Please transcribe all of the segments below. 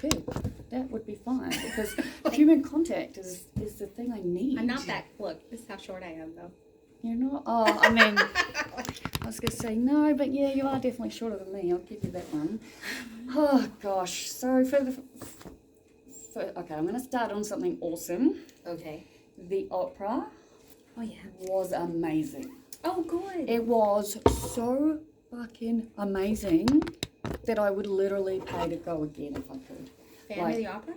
could. That would be fine because human contact is the thing I need. I'm not that. Look, this is how short I am, though. You're not? Oh, I mean, I was going to say no, but yeah, you are definitely shorter than me. I'll give you that one. Oh, gosh. So okay, I'm going to start on something awesome. Okay. The opera was amazing. Oh, good. It was so fucking amazing that I would literally pay to go again if I could. Phantom of the Opera?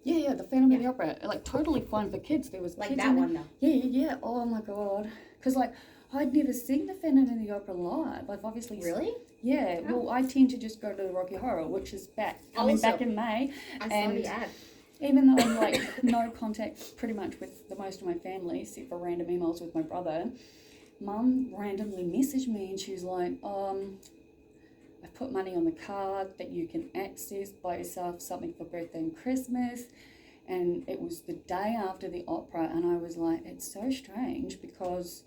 Yeah, the Phantom of the Opera. Like, totally fun for kids. There was like kids that one, though. Yeah. Oh, my God. Because, like, I'd never seen the Phantom of the Opera live. I've obviously... Really? Yeah. Oh. Well, I tend to just go to the Rocky Horror, which is back in May. I saw the ad. Even though I'm, like, no contact pretty much with the most of my family, except for random emails with my brother, Mum randomly messaged me and she was like, I put money on the card that you can access, buy yourself something for birthday and Christmas. And it was the day after the opera, and I was like, it's so strange because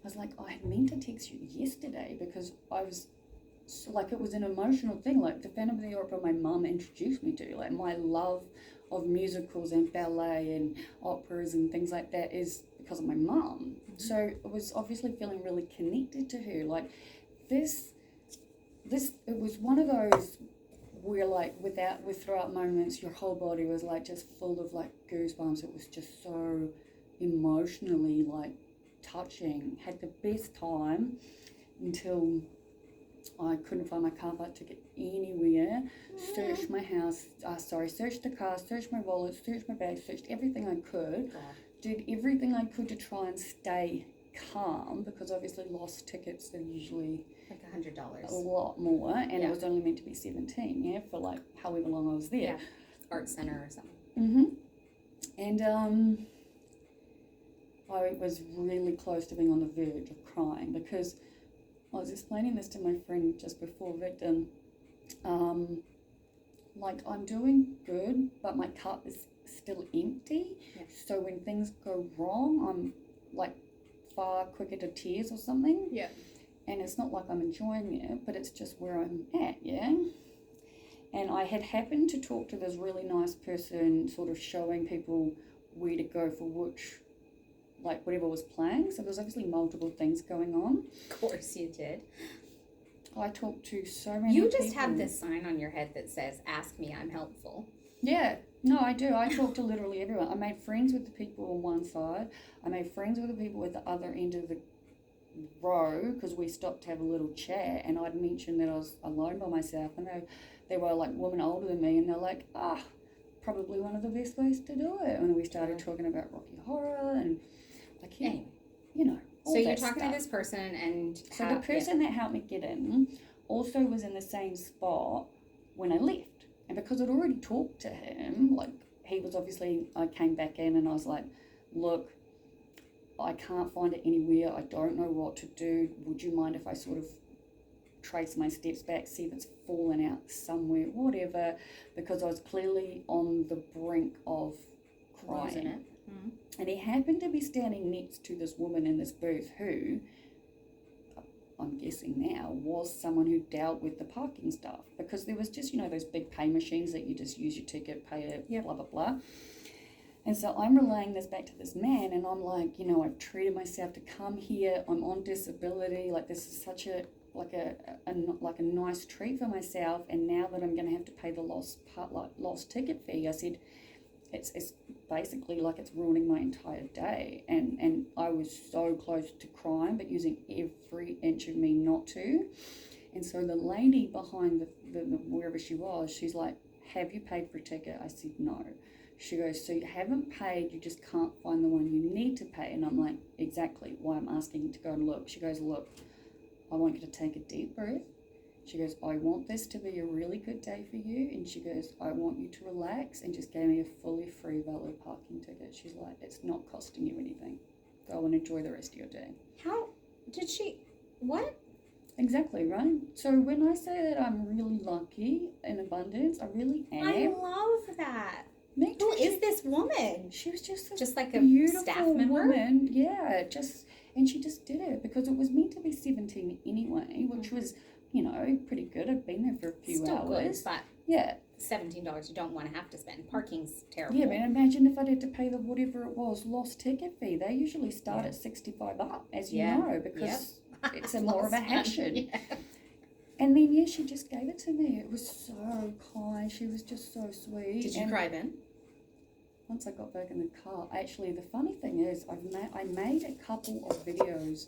I was like, I had meant to text you yesterday because I was like, it was an emotional thing. Like, the Phantom of the Opera my mum introduced me to, like, my love of musicals and ballet and operas and things like that is because of my mum. Mm-hmm. So I was obviously feeling really connected to her. Like, this it was one of those where, like, throughout moments your whole body was like just full of like goosebumps. It was just so emotionally like touching. Had the best time until I couldn't find my car park ticket anywhere. Searched my house, searched the car, searched my wallet, searched my bag, searched everything I could. Did everything I could to try and stay calm because obviously lost tickets are usually like $100. A lot more, and it was only meant to be 17, for like however long I was there. Yeah, art center or something. Mm-hmm. And I was really close to being on the verge of crying because I was explaining this to my friend just before Victor. Like, I'm doing good, but my cup is still empty. Yeah. So when things go wrong, I'm like far quicker to tears or something. Yeah. And it's not like I'm enjoying it, but it's just where I'm at, And I had happened to talk to this really nice person, sort of showing people where to go for which, like, whatever was playing. So there's obviously multiple things going on. Of course you did. I talked to so many people. You just have this sign on your head that says, ask me, I'm helpful. Yeah. No, I do. I talk to literally everyone. I made friends with the people on one side. I made friends with the people at the other end of the row because we stopped to have a little chat, and I'd mentioned that I was alone by myself, and they were like women older than me, and they're like, probably one of the best ways to do it. And we started talking about Rocky Horror and like, anyway, all so you're that talking stuff. to this person, and so the person that helped me get in also was in the same spot when I left, and because I'd already talked to him, like, he was obviously, I came back in and I was like, look, I can't find it anywhere. I don't know what to do. Would you mind if I sort of trace my steps back, see if it's fallen out somewhere, whatever, because I was clearly on the brink of crying. Wasn't it? Mm-hmm. And he happened to be standing next to this woman in this booth who, I'm guessing now, was someone who dealt with the parking stuff, because there was just, those big pay machines that you just use your ticket, pay it, blah, blah, blah. And so I'm relaying this back to this man, and I'm like, I've treated myself to come here. I'm on disability. Like, this is such a nice treat for myself. And now that I'm going to have to pay the lost ticket fee, I said, it's basically like it's ruining my entire day. And I was so close to crying, but using every inch of me not to. And so the lady behind the wherever she was, she's like, have you paid for a ticket? I said, no. She goes, so you haven't paid, you just can't find the one you need to pay. And I'm like, exactly why I'm asking to go and look. She goes, look, I want you to take a deep breath. She goes, I want this to be a really good day for you. And she goes, I want you to relax, and just gave me a fully free valet parking ticket. She's like, it's not costing you anything. Go and enjoy the rest of your day. How did she, what? Exactly, right? So when I say that I'm really lucky in abundance, I really am. I love that. Me too. Who is this woman? She was just like a beautiful staff member woman. Yeah, and she just did it because it was meant to be 17 anyway, which was, pretty good. I'd been there for a few Still hours. Good, but yeah, $17 you don't want to have to spend. Parking's terrible. Yeah, but imagine if I'd had to pay the whatever it was lost ticket fee. They usually start at 65 up, as you know, because it's more of a hassle. Yeah. And then, yeah, she just gave it to me. It was so kind. She was just so sweet. Did you cry then? Once I got back in the car, actually, the funny thing is, I made a couple of videos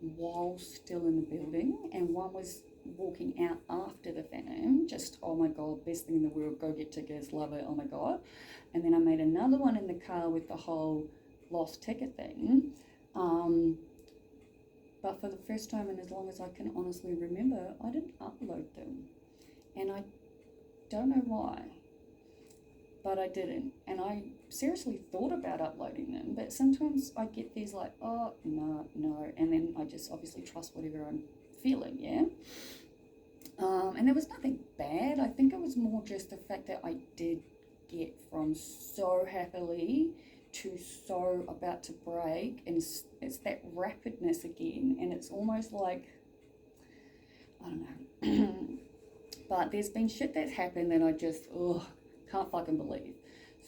while still in the building, and one was walking out after the Phantom, just, oh my God, best thing in the world, go get tickets, love it, oh my God. And then I made another one in the car with the whole lost ticket thing. But for the first time, and as long as I can honestly remember, I didn't upload them. And I don't know why, but I didn't. And I seriously thought about uploading them, but sometimes I get these like, oh, no. And then I just obviously trust whatever I'm feeling, yeah? And there was nothing bad. I think it was more just the fact that I did get from so happily to so about to break, and it's that rapidness again, and it's almost like, I don't know, but there's been shit that's happened that I just can't fucking believe.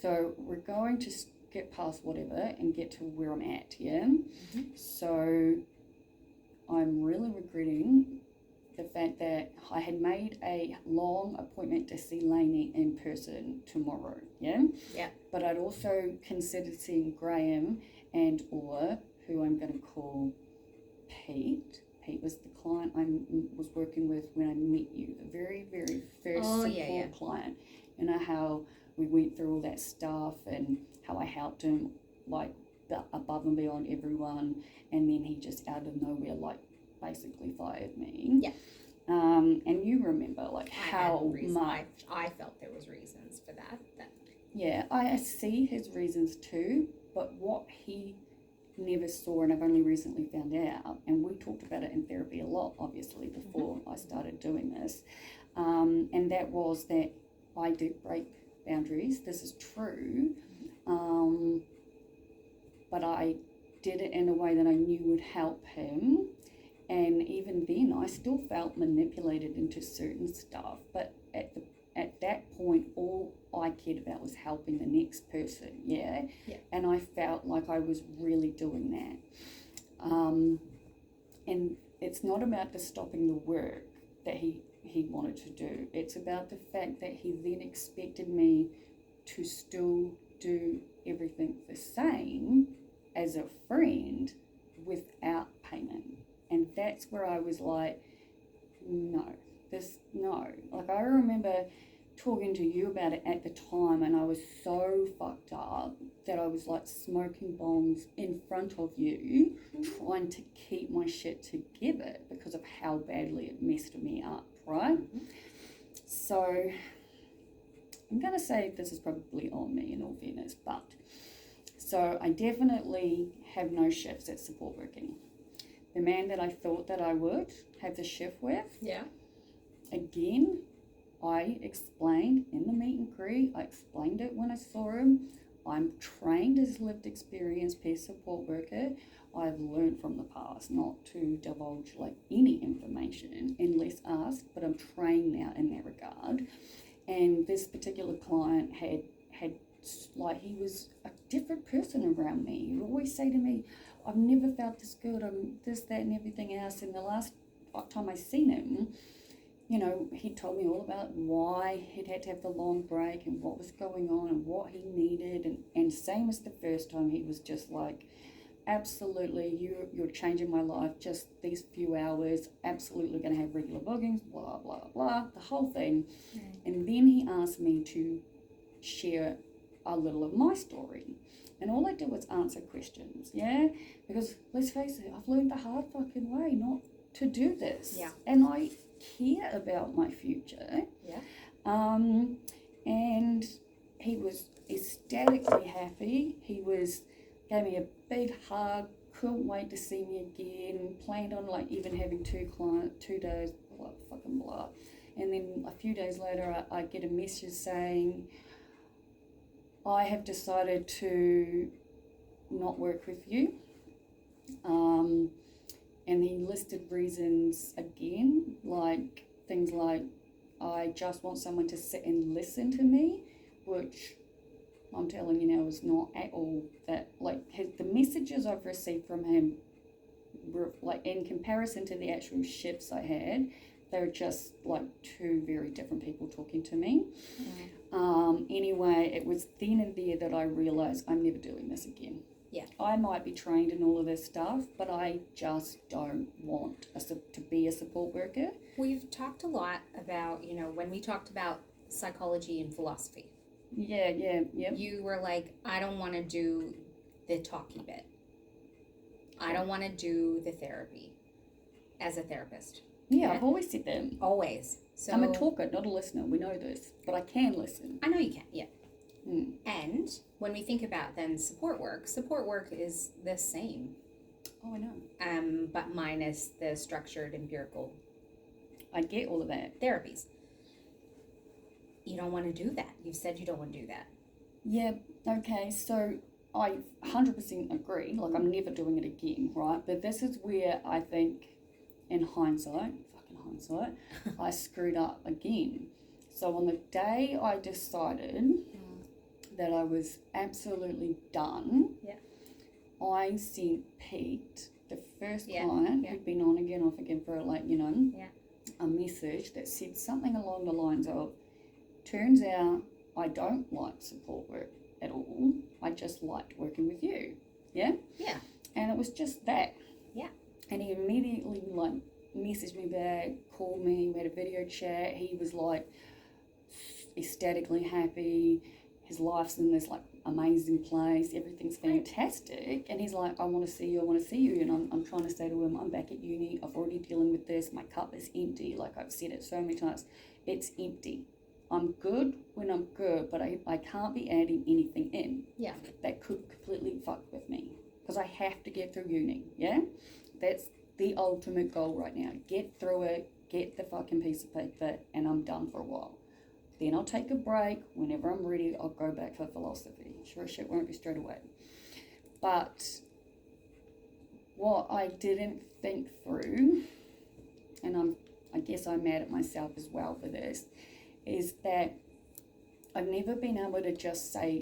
So we're going to get past whatever and get to where I'm at, yeah? Mm-hmm. So I'm really regretting the fact that I had made a long appointment to see Lainey in person tomorrow, yeah? Yeah. But I'd also considered seeing Graham or who I'm going to call Pete. Pete was the client I was working with when I met you, the very, very first support client. You know how we went through all that stuff and how I helped him, like, above and beyond everyone, and then he just out of nowhere, like, basically fired me. Yeah. And you remember, like, how much I felt there was reasons for that. Yeah, I see his reasons too, but what he never saw, and I've only recently found out, and we talked about it in therapy a lot, obviously, before I started doing this, and that was that I did break boundaries. This is true, but I did it in a way that I knew would help him. And even then, I still felt manipulated into certain stuff. But at that point, all I cared about was helping the next person, yeah? And I felt like I was really doing that. And it's not about the stopping the work that he wanted to do. It's about the fact that he then expected me to still do everything the same as a friend without payment. And that's where I was like, no. Like, I remember talking to you about it at the time, and I was so fucked up that I was like smoking bombs in front of you, trying to keep my shit together because of how badly it messed me up, right? So I'm going to say this is probably on me in all fairness, but so I definitely have no shifts at support working. The man that I thought that I would have the shift with, again, I explained in the meet and greet, I explained it when I saw him. I'm trained as lived experience peer support worker. I've learned from the past not to divulge like any information unless asked, but I'm trained now in that regard. And this particular client had like, he was a different person around me. He would always say to me, I've never felt this good, I'm this, that, and everything else. And the last time I seen him, you know, he told me all about why he'd had to have the long break and what was going on and what he needed. And same as the first time, he was just like, absolutely, you're changing my life, just these few hours, absolutely going to have regular bookings, blah, blah, blah, the whole thing. And then he asked me to share a little of my story. And all I did was answer questions, yeah? Because let's face it, I've learned the hard fucking way not to do this. Yeah. And I care about my future. Yeah. And he was ecstatically happy. He gave me a big hug, couldn't wait to see me again, planned on like even having 2 days, blah, fucking blah. And then a few days later, I get a message saying, I have decided to not work with you. And he listed reasons again, like things like I just want someone to sit and listen to me, which I'm telling you now is not at all that. Like, the messages I've received from him were, like, in comparison to the actual shifts I had, they're just like two very different people talking to me. Anyway, it was then and there that I realised I'm never doing this again. Yeah. I might be trained in all of this stuff, but I just don't want to be a support worker. We've talked a lot about, when we talked about psychology and philosophy. Yeah. You were like, I don't want to do the talky bit. I don't want to do the therapy as a therapist. Yeah, I've always said that. Always. So I'm a talker, not a listener. We know this, but I can listen. I know you can, yeah. And when we think about then support work is the same. Oh, I know. But minus the structured empirical. I get all of that. Therapies. You don't want to do that. You've said you don't want to do that. Yeah, okay, so I 100% agree. Like, I'm never doing it again, right? But this is where I think, in hindsight, I screwed up again. So on the day I decided that I was absolutely done, I sent Pete, the first client who'd been on again, off again for a message that said something along the lines of, turns out I don't like support work at all. I just liked working with you. Yeah? Yeah. And it was just that. Yeah. And he immediately messaged me back, called me, we had a video chat. He was ecstatically happy. His life's in this amazing place. Everything's fantastic. And he's like, I want to see you. And I'm trying to say to him, I'm back at uni. I've already dealing with this. My cup is empty. Like I've said it so many times. It's empty. I'm good when I'm good, but I can't be adding anything in. Yeah. That could completely fuck with me. Because I have to get through uni. Yeah? That's the ultimate goal right now. Get through it. Get the fucking piece of paper. And I'm done for a while. Then I'll take a break. Whenever I'm ready, I'll go back for philosophy. Sure shit won't be straight away. But what I didn't think through, and I guess I'm mad at myself as well for this, is that I've never been able to just say,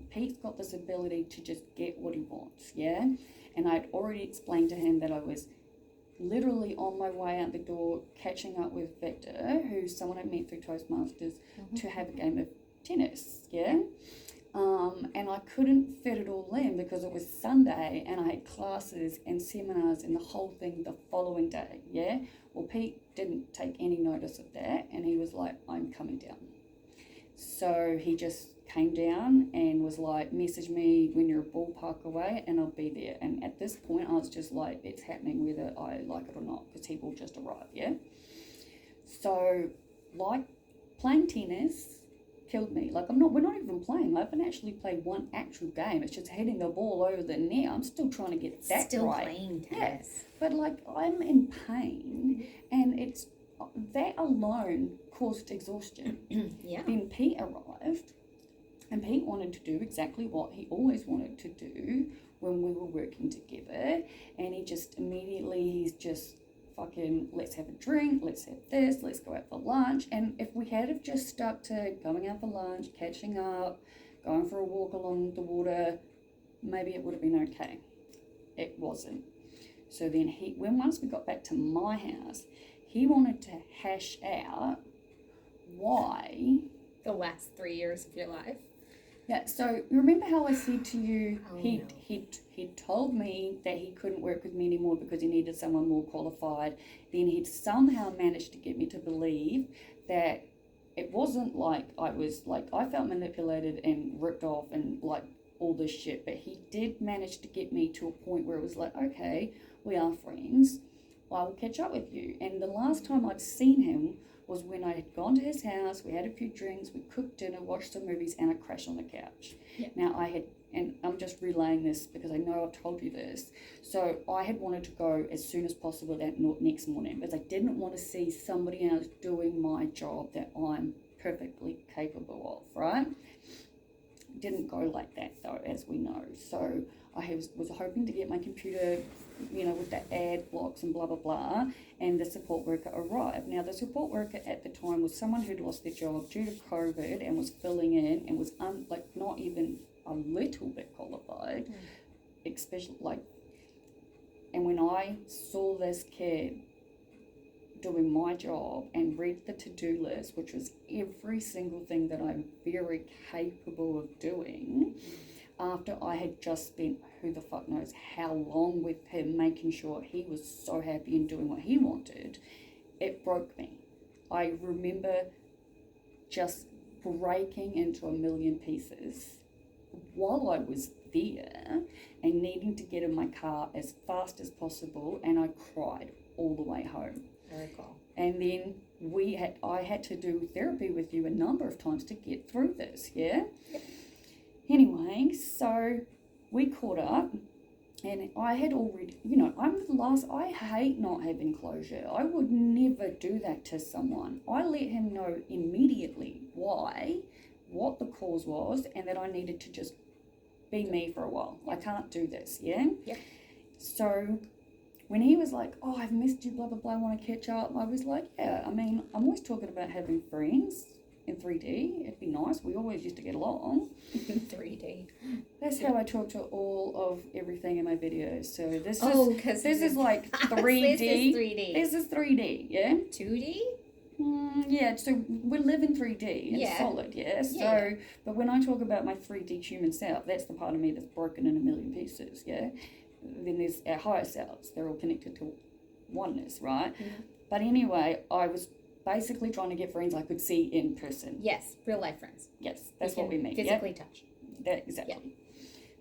Pete's got this ability to just get what he wants, yeah? And I'd already explained to him that I was literally on my way out the door catching up with Victor, who's someone I met through Toastmasters, to have a game of tennis, yeah? And I couldn't fit it all in because it was Sunday and I had classes and seminars and the whole thing the following day, yeah? Well, Pete didn't take any notice of that and he was like, I'm coming down. So he just came down and was like, message me when you're a ballpark away and I'll be there. And at this point, I was just like, it's happening whether I like it or not because he will just arrive, yeah? So, playing tennis killed me. We're not even playing. I haven't actually played one actual game. It's just hitting the ball over the net. I'm still trying to get that still right. Playing tennis. Yeah. But I'm in pain and it's that alone caused exhaustion. Yeah. Then Pete arrived and Pete wanted to do exactly what he always wanted to do when we were working together. And he's just fucking, let's have a drink, let's have this, let's go out for lunch. And if we had have just stuck to going out for lunch, catching up, going for a walk along the water, maybe it would have been okay. It wasn't. So then once we got back to my house, he wanted to hash out why. The last 3 years of your life. Yeah, so remember how I said to you, no. he told me that he couldn't work with me anymore because he needed someone more qualified. Then he'd somehow managed to get me to believe that it wasn't I felt manipulated and ripped off and all this shit, but he did manage to get me to a point where it was like, okay, we are friends, I will catch up with you. And the last time I'd seen him was when I had gone to his house, we had a few drinks, we cooked dinner, watched some movies, and I crashed on the couch. Yeah. Now and I'm just relaying this because I know I've told you this, so I had wanted to go as soon as possible that next morning because I didn't want to see somebody else doing my job that I'm perfectly capable of, right? Didn't go like that though, as we know. So was hoping to get my computer, with the ad blocks and blah, blah, blah, and the support worker arrived. Now, the support worker at the time was someone who'd lost their job due to COVID and was filling in and was, not even a little bit qualified, especially, and when I saw this kid doing my job and read the to-do list, which was every single thing that I'm very capable of doing, after I had just spent who the fuck knows how long with him, making sure he was so happy and doing what he wanted, it broke me. I remember just breaking into a million pieces while I was there and needing to get in my car as fast as possible, and I cried all the way home. Very cool. And then I had to do therapy with you a number of times to get through this, yeah? Yep. Anyway, so we caught up, and I had already, I hate not having closure. I would never do that to someone. I let him know immediately what the cause was, and that I needed to just be me for a while. I can't do this, yeah? Yep. So when he was like, oh, I've missed you, blah, blah, blah, I want to catch up, I was like, yeah, I'm always talking about having friends in 3D. It'd be nice. We always used to get along. 3D. That's how I talk to all of everything in my videos. So this is like 3D. This is 3D. This is 3D, yeah? 2D? Yeah, so we live in 3D. It's Yeah. solid, yeah? So, Yeah. but when I talk about my 3D human self, that's the part of me that's broken in a million pieces, yeah? Then there's our higher selves. They're all connected to oneness, right? Mm-hmm. But anyway, I was basically trying to get friends I could see in person. Yes, real life friends. Yes, that's You what we can mean. physically touch. That, exactly.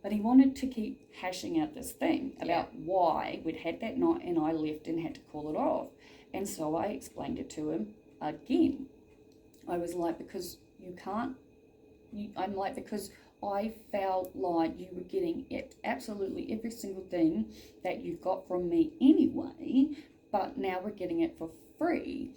But he wanted to keep hashing out this thing about why we'd had that night and I left and had to call it off. And so I explained it to him again. I was like, because I felt like you were getting absolutely every single thing that you got from me anyway, but now we're getting it for free.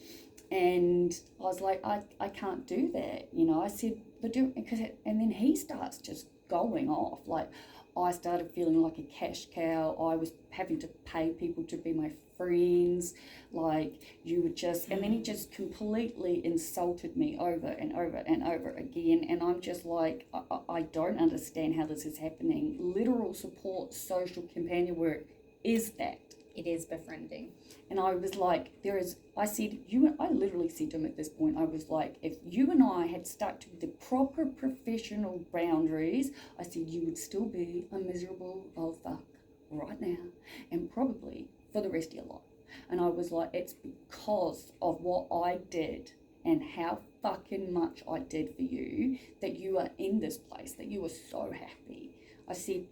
And I was like, I can't do that. I said, and then he starts just going off. Like, I started feeling like a cash cow. I was having to pay people to be my friends. Like, you would just, and then he just completely insulted me over and over and over again. And I'm just like, I don't understand how this is happening. Literal support, social companion work is that. It is befriending. And I was like, I literally said to him at this point, I was like, if you and I had stuck to the proper professional boundaries, I said, you would still be a miserable old fuck right now, and probably for the rest of your life. And I was like, it's because of what I did and how fucking much I did for you that you are in this place, that you are so happy. I said,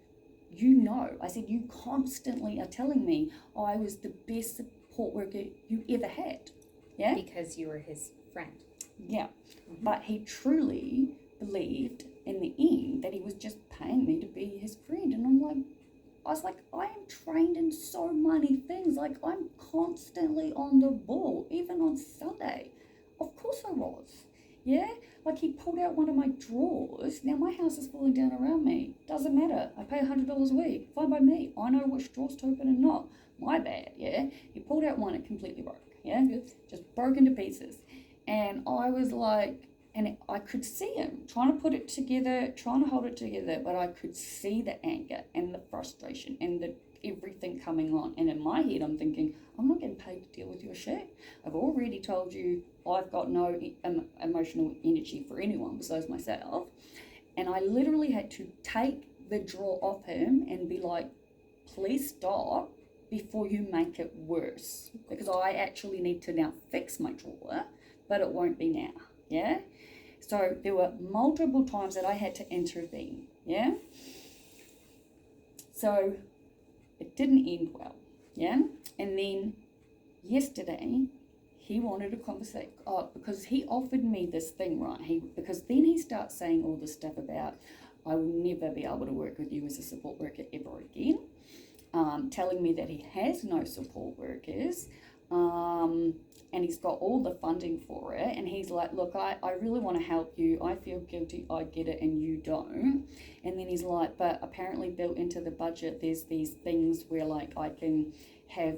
you constantly are telling me I was the best support worker you ever had. Yeah? Because you were his friend. Yeah. Mm-hmm. But he truly believed in the end that he was just paying me to be his friend. And I was like, I am trained in so many things. Like, I'm constantly on the ball, even on Sunday. Of course I was. Yeah? Like, he pulled out one of my drawers. Now my house is falling down around me. Doesn't matter. I pay $100 a week. Fine by me. I know which drawers to open and not. My bad, yeah? He pulled out one, it completely broke, yeah? Just broke into pieces. And I was like, I could see him trying to put it together, trying to hold it together, but I could see the anger and the frustration and the everything coming on. And in my head, I'm thinking, I'm not getting paid to deal with your shit. I've already told you I've got no emotional energy for anyone besides myself. And I literally had to take the drawer off him and be like, please stop before you make it worse. Because I actually need to now fix my drawer, but it won't be now, yeah? So there were multiple times that I had to intervene, yeah? So it didn't end well, yeah? And then yesterday, he wanted a conversation, because he offered me this thing, right? Because then he starts saying all this stuff about, I will never be able to work with you as a support worker ever again, telling me that he has no support workers, And he's got all the funding for it, and he's like, look, I really want to help you. I feel guilty, I get it, and you don't. And then he's like, but apparently built into the budget, there's these things where, like, I can have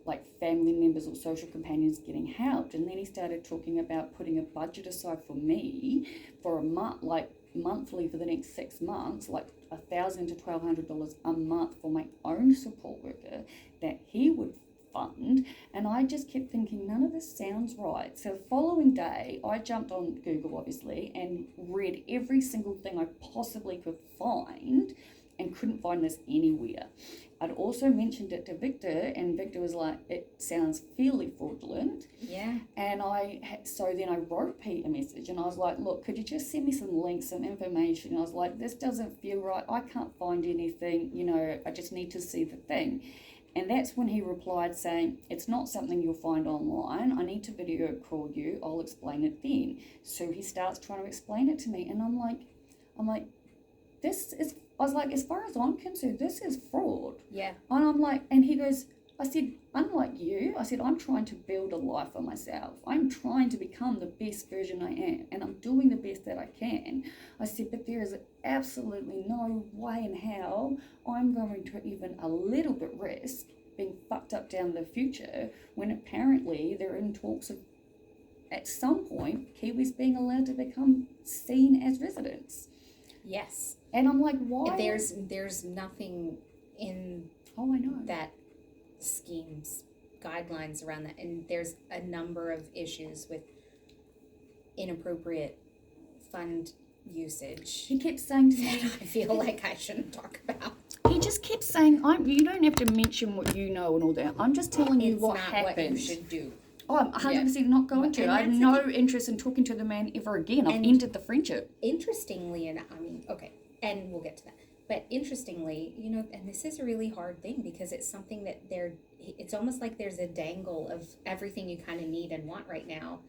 like family members or social companions getting helped. And then he started talking about putting a budget aside for me for a month, like monthly for the next 6 months, like $1,000 to $1,200 a month for my own support worker that he would fund. And I just kept thinking, none of this sounds right. So the following day, I jumped on Google, obviously, and read every single thing I possibly could find and couldn't find this anywhere. I'd also mentioned it to Victor, and Victor was like, it sounds fairly fraudulent. Yeah. And so then I wrote Pete a message, and I was like, look, could you just send me some links, some information? And I was like, this doesn't feel right. I can't find anything, I just need to see the thing. And that's when he replied saying, it's not something you'll find online. I need to video call you. I'll explain it then. So he starts trying to explain it to me. And I'm like, I was like, as far as I'm concerned, this is fraud. Yeah. And I'm like, and he goes, I said, unlike you, I said, I'm trying to build a life for myself. I'm trying to become the best version I am, and I'm doing the best that I can. I said, but there is absolutely no way in how I'm going to even a little bit risk being fucked up down the future when apparently they're in talks of, at some point, Kiwis being allowed to become seen as residents. Yes. And I'm like, why? There's nothing in I know. that scheme's guidelines around that, and there's a number of issues with inappropriate fund usage. He kept saying to me, I feel like I shouldn't talk about. He just kept saying, you don't have to mention what you know and all that. I'm just telling you what happened. What you should do. Oh, I'm 100% not going to. I have no interest in talking to the man ever again. I've ended the friendship. Interestingly, and and we'll get to that. But interestingly, and this is a really hard thing because it's something that it's almost like there's a dangle of everything you kind of need and want right now.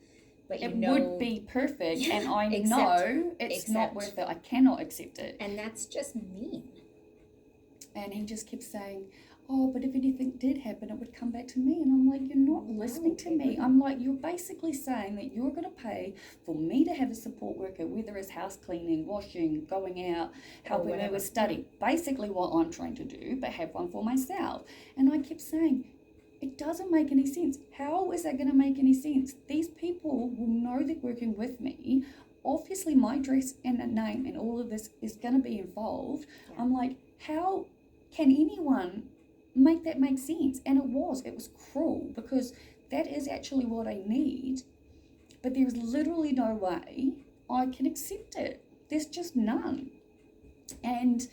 But it would be perfect, and I know it's not worth it. I cannot accept it. And that's just mean. And he just kept saying, oh, but if anything did happen, it would come back to me. And I'm like, you're not listening to me. I'm like, you're basically saying that you're going to pay for me to have a support worker, whether it's house cleaning, washing, going out, helping me with study. Basically what I'm trying to do, but have one for myself. And I kept saying, it doesn't make any sense. How is that going to make any sense? These people will know they're working with me. Obviously, my address and a name and all of this is going to be involved. Yeah. I'm like, how can anyone make that make sense? And it was cruel, because that is actually what I need, but there's literally no way I can accept it. There's just none. And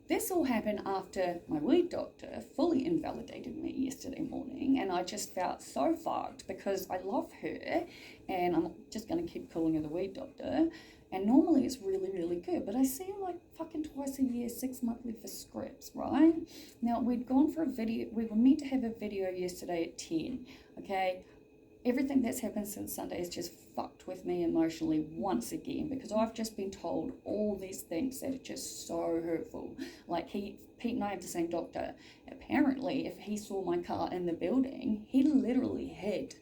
this all happened after my weed doctor fully invalidated me yesterday morning, and I just felt so fucked because I love her, and I'm just going to keep calling her the weed doctor. And normally it's really, really good, but I see her like fucking twice a year, 6 monthly for scripts, right? Now, we'd gone for a video. We were meant to have a video yesterday at 10, okay? Everything that's happened since Sunday has just fucked with me emotionally once again, because I've just been told all these things that are just so hurtful. Like Pete and I have the same doctor. Apparently, if he saw my car in the building, he literally hid.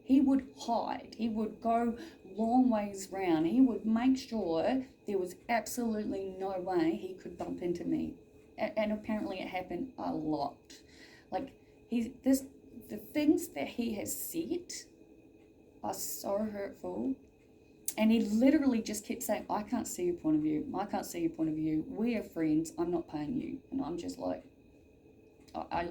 He would hide. He would go long ways round. He would make sure there was absolutely no way he could bump into me. And apparently it happened a lot. Like, the things that he has said are so hurtful. And he literally just kept saying, I can't see your point of view. I can't see your point of view. We are friends. I'm not paying you. And I'm just like, I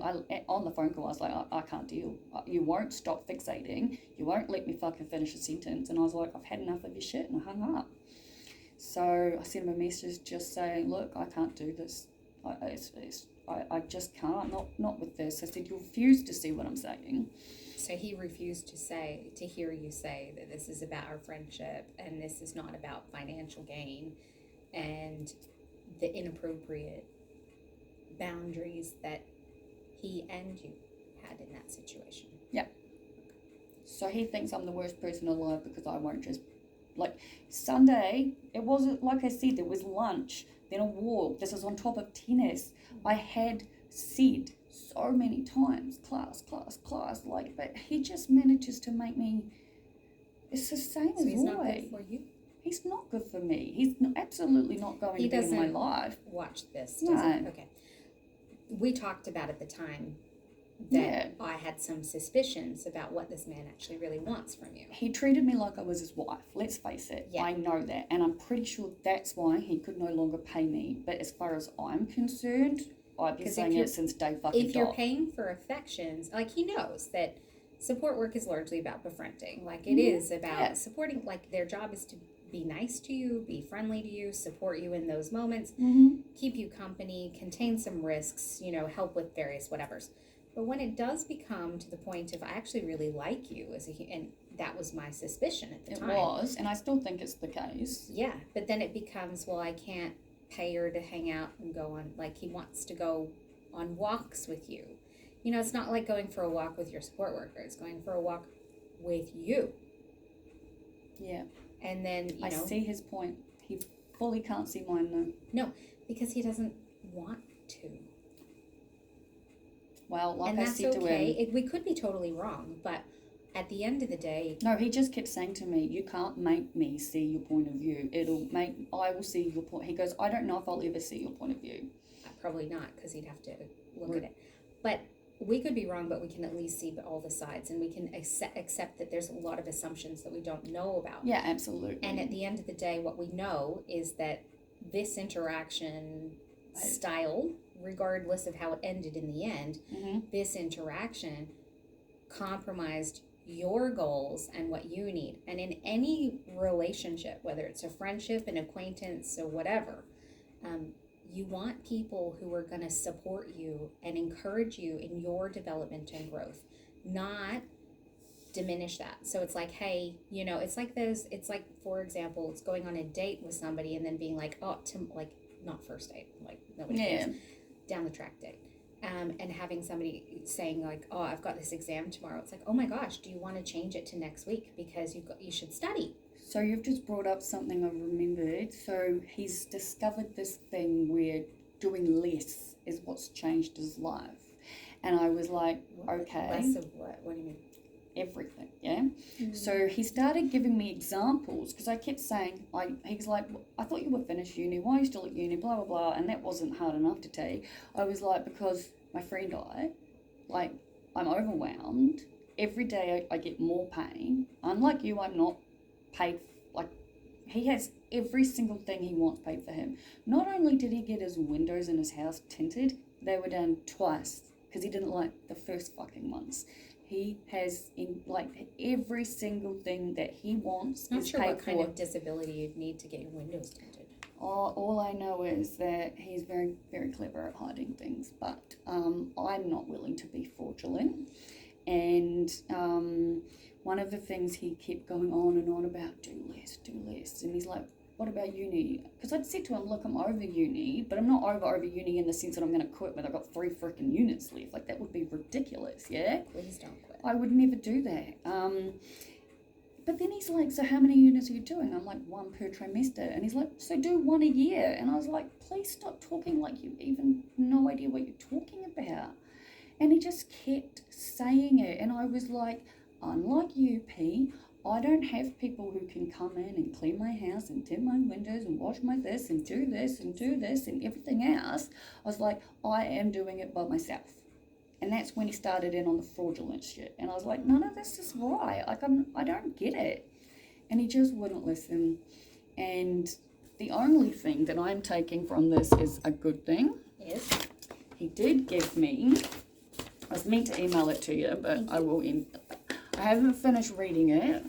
on the phone call, I was like, I can't deal. You won't stop fixating. You won't let me fucking finish a sentence. And I was like, I've had enough of your shit, and I hung up. So I sent him a message just saying, look, I can't do this. I just can't, not with this. I said, you refuse to see what I'm saying. So he refused to hear you say that this is about our friendship and this is not about financial gain and the inappropriate boundaries that he and you had in that situation. Yeah. So he thinks I'm the worst person alive because I won't just, like, Sunday, it wasn't, like I said, there was lunch, then a walk. This is on top of tennis. I had said so many times, class, like, but he just manages to make me, it's the same So as he's not always. good for you? He's not good for me. He's absolutely not going to be in my life. Watch this, No. does he? Okay. We talked about at the time that I had some suspicions about what this man actually really wants from you. He treated me like I was his wife, let's face it. Yeah. I know that, and I'm pretty sure that's why he could no longer pay me. But as far as I'm concerned, I've been saying it since day fucking If you're dot. paying for affections, like, he knows that support work is largely about befriending. Like, it is about supporting, like, their job is to be nice to you, be friendly to you, support you in those moments, keep you company, contain some risks, you know, help with various whatevers. But when it does become to the point of, I actually really like you and that was my suspicion at the time. It was, and I still think it's the case. Yeah, but then it becomes, well, I can't pay her to hang out and go on, like, he wants to go on walks with you. You know, it's not like going for a walk with your support worker. It's going for a walk with you. Yeah. And then, you know. I see his point. He fully can't see mine, though. No, because he doesn't want to. Well, like and I that's said to okay. him. We could be totally wrong, but at the end of the day. No, he just kept saying to me, you can't make me see your point of view. I will see your point. He goes, I don't know if I'll ever see your point of view. Probably not, because he'd have to look at it. But we could be wrong, but we can at least see all the sides, and we can accept that there's a lot of assumptions that we don't know about. Yeah, absolutely. And at the end of the day, what we know is that this interaction style, regardless of how it ended in the end, this interaction compromised your goals and what you need. And in any relationship, whether it's a friendship, an acquaintance, or whatever, you want people who are going to support you and encourage you in your development and growth, not diminish that. So it's like, hey, you know, it's like, for example, it's going on a date with somebody and then being like, like, not first date, like, nobody cares, down the track date. And having somebody saying, like, oh, I've got this exam tomorrow. It's like, oh my gosh, do you want to change it to next week because you should study? So you've just brought up something I've remembered. So he's discovered this thing where doing less is what's changed his life. And I was like, okay. Less of what? What do you mean? Everything, yeah? So he started giving me examples, because I kept saying, he's like, I thought you were finished uni, why are you still at uni, blah, blah, blah, and that wasn't hard enough to take. I was like, because my friend died, like, I'm overwhelmed, every day I get more pain. Unlike you, I'm not paid, like, he has every single thing he wants paid for him. Not only did he get his windows in his house tinted, they were done twice, because he didn't like the first fucking ones. He has, every single thing that he wants I'm is sure paid what kind of disability you'd need to get your windows tinted. All I know is that he's very, very clever at hiding things, but I'm not willing to be fraudulent. And one of the things he kept going on and on about, do less. And he's like, what about uni? Because I'd said to him, look, I'm over uni, but I'm not over uni in the sense that I'm going to quit, but I've got 3 freaking units left. Like, that would be ridiculous, yeah? Please don't quit. I would never do that. But then he's like, so how many units are you doing? I'm like, 1 per trimester. And he's like, so do 1 a year. And I was like, please stop talking like you even no idea what you're talking about. And he just kept saying it. And I was like, unlike you, P, I don't have people who can come in and clean my house and tint my windows and wash my this and do this and everything else. I was like, I am doing it by myself. And that's when he started in on the fraudulent shit. And I was like, none of this is right. Like, I don't get it. And he just wouldn't listen. And the only thing that I'm taking from this is a good thing. Yes. He did give me, I was meant to email it to you, but I will I haven't finished reading it.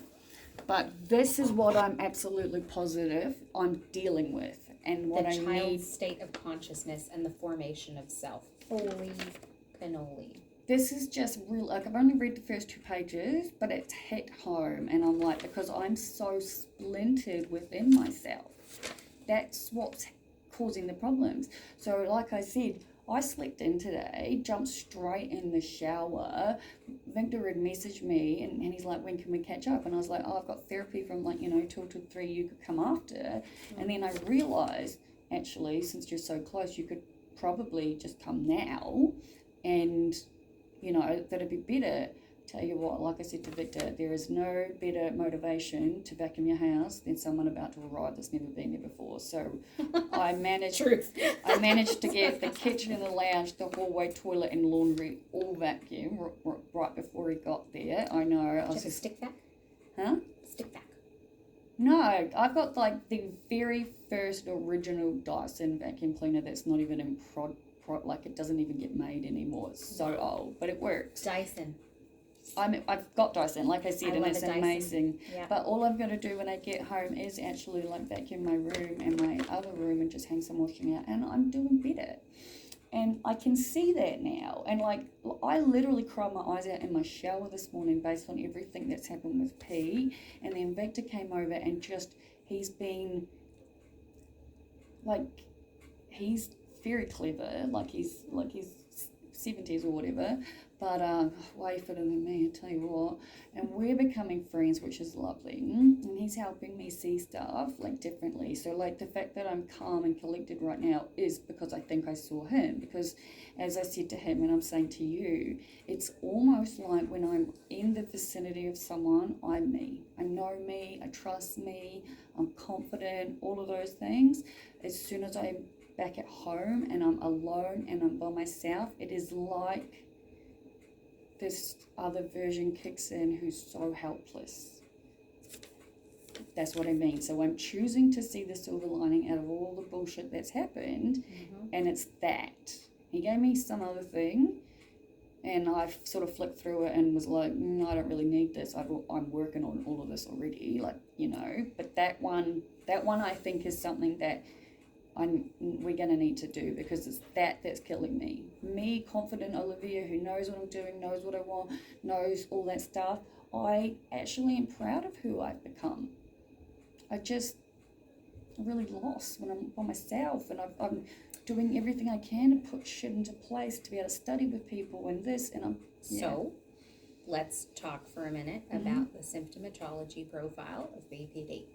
But this is what I'm absolutely positive I'm dealing with. And what I need. The child's state of consciousness and the formation of self. Holy cannoli. This is just real, like, I've only read the first 2 pages, but it's hit home, and I'm like, because I'm so splintered within myself, that's what's causing the problems. So like I said, I slept in today, jumped straight in the shower. Victor had messaged me, and he's like, when can we catch up? And I was like, oh, I've got therapy from 2 to 3, you could come after. And then I realised, actually, since you're so close, you could probably just come now. and, you know, that it'd be better. Tell you what, like I said to Victor, there is no better motivation to vacuum your house than someone about to arrive that's never been there before. So I managed to get the kitchen, the lounge, the hallway, toilet and laundry all vacuum right before he got there. I know. I was just stick vac? Huh? Stick vac. No, I've got like the very first original Dyson vacuum cleaner that's not even in like it doesn't even get made anymore. It's so old, but it works. Dyson. I've got Dyson, like I said, and it's amazing. Yeah. But all I'm going to do when I get home is actually like vacuum my room and my other room and just hang some washing out, and I'm doing better. And I can see that now. And like, I literally cried my eyes out in my shower this morning based on everything that's happened with P. And then Victor came over and just, he's been, like, he's very clever. Like he's 70s or whatever. But way fitter than me, I tell you what. And we're becoming friends, which is lovely. And he's helping me see stuff like differently. So like the fact that I'm calm and collected right now is because I think I saw him. Because as I said to him and I'm saying to you, it's almost like when I'm in the vicinity of someone, I'm me. I know me, I trust me, I'm confident, all of those things. As soon as I'm back at home and I'm alone and I'm by myself, it is like this other version kicks in who's so helpless. That's what I mean. So I'm choosing to see the silver lining out of all the bullshit that's happened, and it's that. He gave me some other thing, and I sort of flicked through it and was like, I don't really need this. I'm working on all of this already, like, you know. But that one I think is something that we're going to need to do, because it's that's killing me. Me, confident Olivia, who knows what I'm doing, knows what I want, knows all that stuff. I actually am proud of who I've become. I'm really lost when I'm by myself, and I'm doing everything I can to put shit into place to be able to study with people and this, and So, let's talk for a minute about the symptomatology profile of BPD.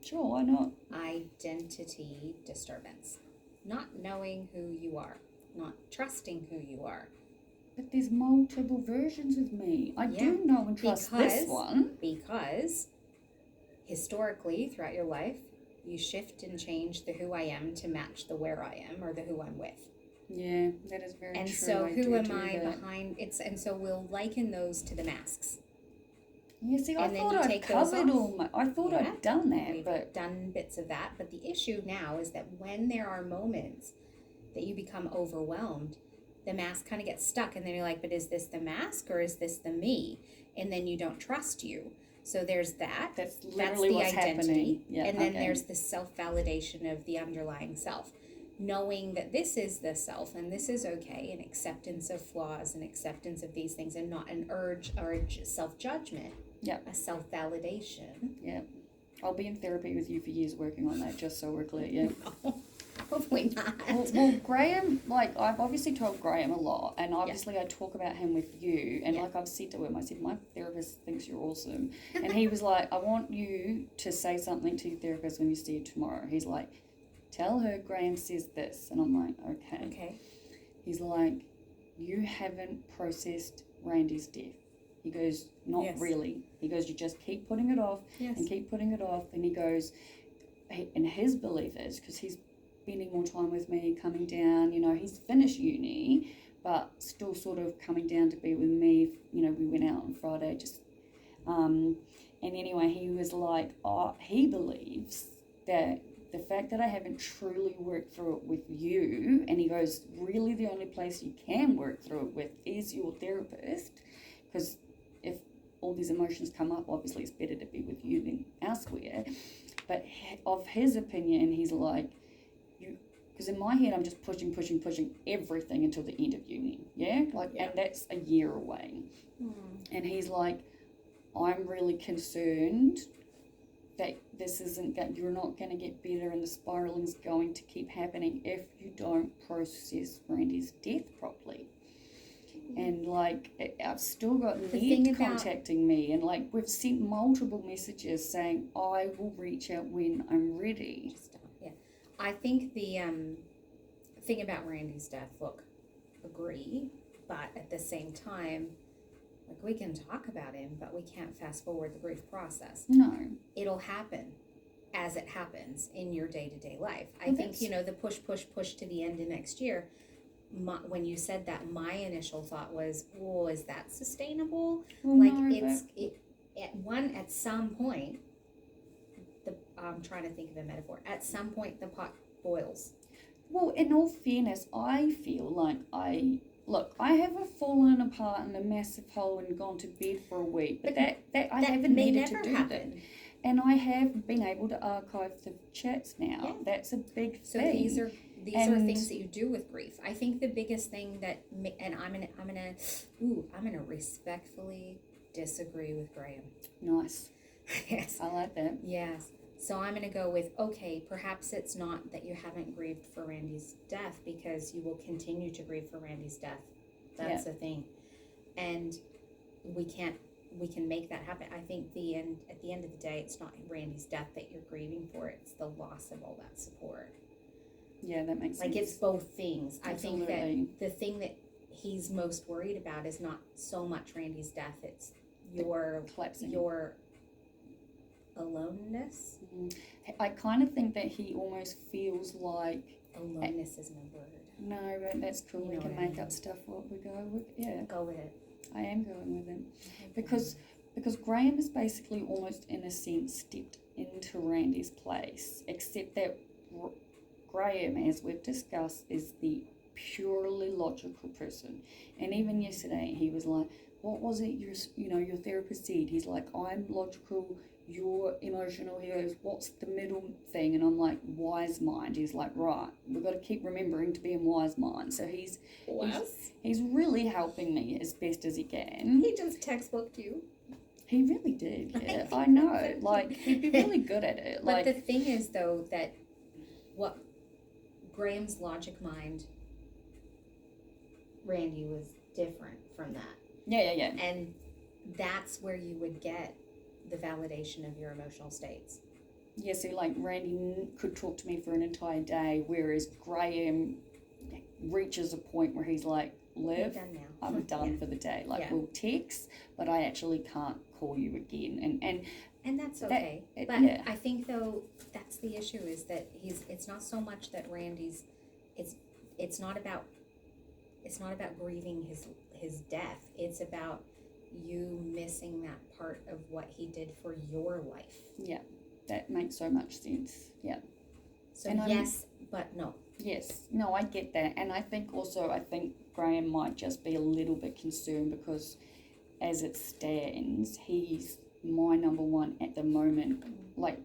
Sure, why not? Identity disturbance. Not knowing who you are. Not trusting who you are. But there's multiple versions of me. I do know and trust this one. Because historically, throughout your life, you shift and change the who I am to match the where I am or the who I'm with. Yeah, that is very true. And so who am I behind? And so we'll liken those to the masks. Yeah, see, I thought I'd covered I thought I'd done that. We've done bits of that, but the issue now is that when there are moments that you become overwhelmed, the mask kind of gets stuck, and then you're like, but is this the mask or is this the me? And then you don't trust you. So there's that. That's literally what's happening. Yeah, and then there's the self-validation of the underlying self. Knowing that this is the self and this is okay, and acceptance of flaws and acceptance of these things, and not an urge or self-judgment. Yeah. A self-validation. Yeah. I'll be in therapy with you for years working on that, just so we're clear, yeah. No, hopefully not. Well, Graham, like, I've obviously told Graham a lot, and obviously I talk about him with you, and like I've said to him, I said, my therapist thinks you're awesome. And he was like, I want you to say something to your therapist when you see her tomorrow. He's like, tell her Graham says this. And I'm like, okay. Okay. He's like, you haven't processed Randy's death. He goes, not really. He goes, you just keep putting it off and keep putting it off. And he goes, and his belief is, because he's spending more time with me, coming down, you know, he's finished uni, but still sort of coming down to be with me. You know, we went out on Friday and anyway, he was like, he believes that the fact that I haven't truly worked through it with you, and he goes, really the only place you can work through it with is your therapist, because if all these emotions come up, obviously it's better to be with you than elsewhere. But of his opinion, he's like, because in my head I'm just pushing everything until the end of uni, and that's a year away. And he's like, I'm really concerned that this you're not going to get better, and the spiraling's going to keep happening if you don't process Randy's death properly. And like, I've still got Ned contacting me, and like, we've sent multiple messages saying I will reach out when I'm ready. I think the thing about Randy's death, look, agree, but at the same time, like, we can talk about him, but we can't fast forward the grief process. No. It'll happen as it happens in your day-to-day life. I Well, think, the push to the end of next year, when you said that, my initial thought was, well, is that sustainable? Well, Like, no, at some point, I'm trying to think of a metaphor. At some point, the pot boils. Well, in all fairness, I feel like I haven't fallen apart in a massive hole and gone to bed for a week, but that I haven't may needed never to do happen. that. And I have been able to archive the chats now. Yeah. That's a big So thing. these are things that you do with grief. I think the biggest thing that, and I'm gonna respectfully disagree with Graham. Nice. Yes. I like that. Yes. So I'm going to go with, okay, perhaps it's not that you haven't grieved for Randy's death, because you will continue to grieve for Randy's death. That's the thing. And we can make that happen. I think at the end of the day, it's not Randy's death that you're grieving for. It's the loss of all that support. Yeah, that makes sense. Like, it's both things. Absolutely. I think that the thing that he's most worried about is not so much Randy's death. It's your aloneness. I kind of think that he almost feels like Aloneness isn't a word. no, but that's cool. We can make up stuff what we go with. Yeah, Go with it. I am going with it because Graham is basically almost in a sense stepped into Randy's place, except that Graham, as we've discussed, is the purely logical person. And even yesterday, he was like, "What was it your therapist said?" He's like, "I'm logical, you're emotional." He goes, "What's the middle thing?" And I'm like, "Wise mind." He's like, "Right, we've got to keep remembering to be in wise mind." So he's really helping me as best as he can. He just textbooked you. He really did. Yeah, I know. Like, he'd be really good at it. But the thing is, though, that what Graham's logic mind, Randy was different from that. Yeah. And that's where you would get the validation of your emotional states. Yeah, so like Randy could talk to me for an entire day, whereas Graham reaches a point where he's like, "Liv, done now. I'm done for the day. Like, we'll text, but I actually can't call you again." And that's okay. I think, though, that's the issue, is that it's not so much that Randy's, it's not about grieving his death. It's about you missing that part of what he did for your life. Yeah, that makes so much sense. Yeah. So yes, but no. Yes, no, I get that. And I think Graham might just be a little bit concerned because as it stands, he's my number one at the moment, like,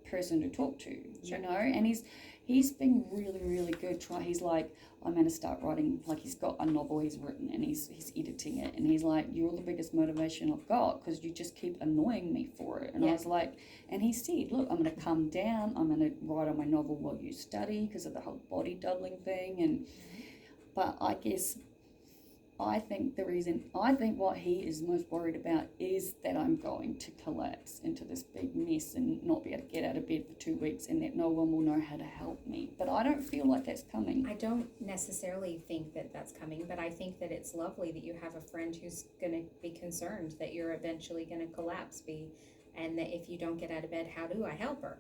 person to talk to, Sure. and he's been really, really good. He's like, "I'm going to start writing," like, he's got a novel he's written and he's editing it, and he's like, "You're the biggest motivation I've got because you just keep annoying me for it." And I was like, and he said, "Look, I'm going to come down, I'm going to write on my novel while you study," because of the whole body doubling thing. But I guess I think what he is most worried about is that I'm going to collapse into this big mess and not be able to get out of bed for 2 weeks, and that no one will know how to help me. But I don't feel like that's coming. I don't necessarily think that that's coming, but I think that it's lovely that you have a friend who's going to be concerned that you're eventually going to collapse, and that if you don't get out of bed, how do I help her?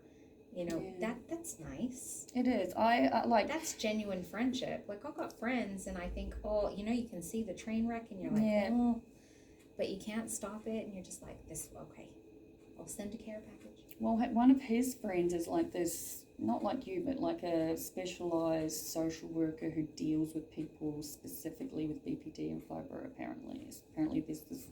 That's nice. It is. I like. That's genuine friendship. Like, I've got friends, and I think, you can see the train wreck, and you're like, oh, but you can't stop it, and you're just like, okay, I'll send a care package. Well, one of his friends is like this, not like you, but like a specialised social worker who deals with people specifically with BPD and fibro. Apparently there's this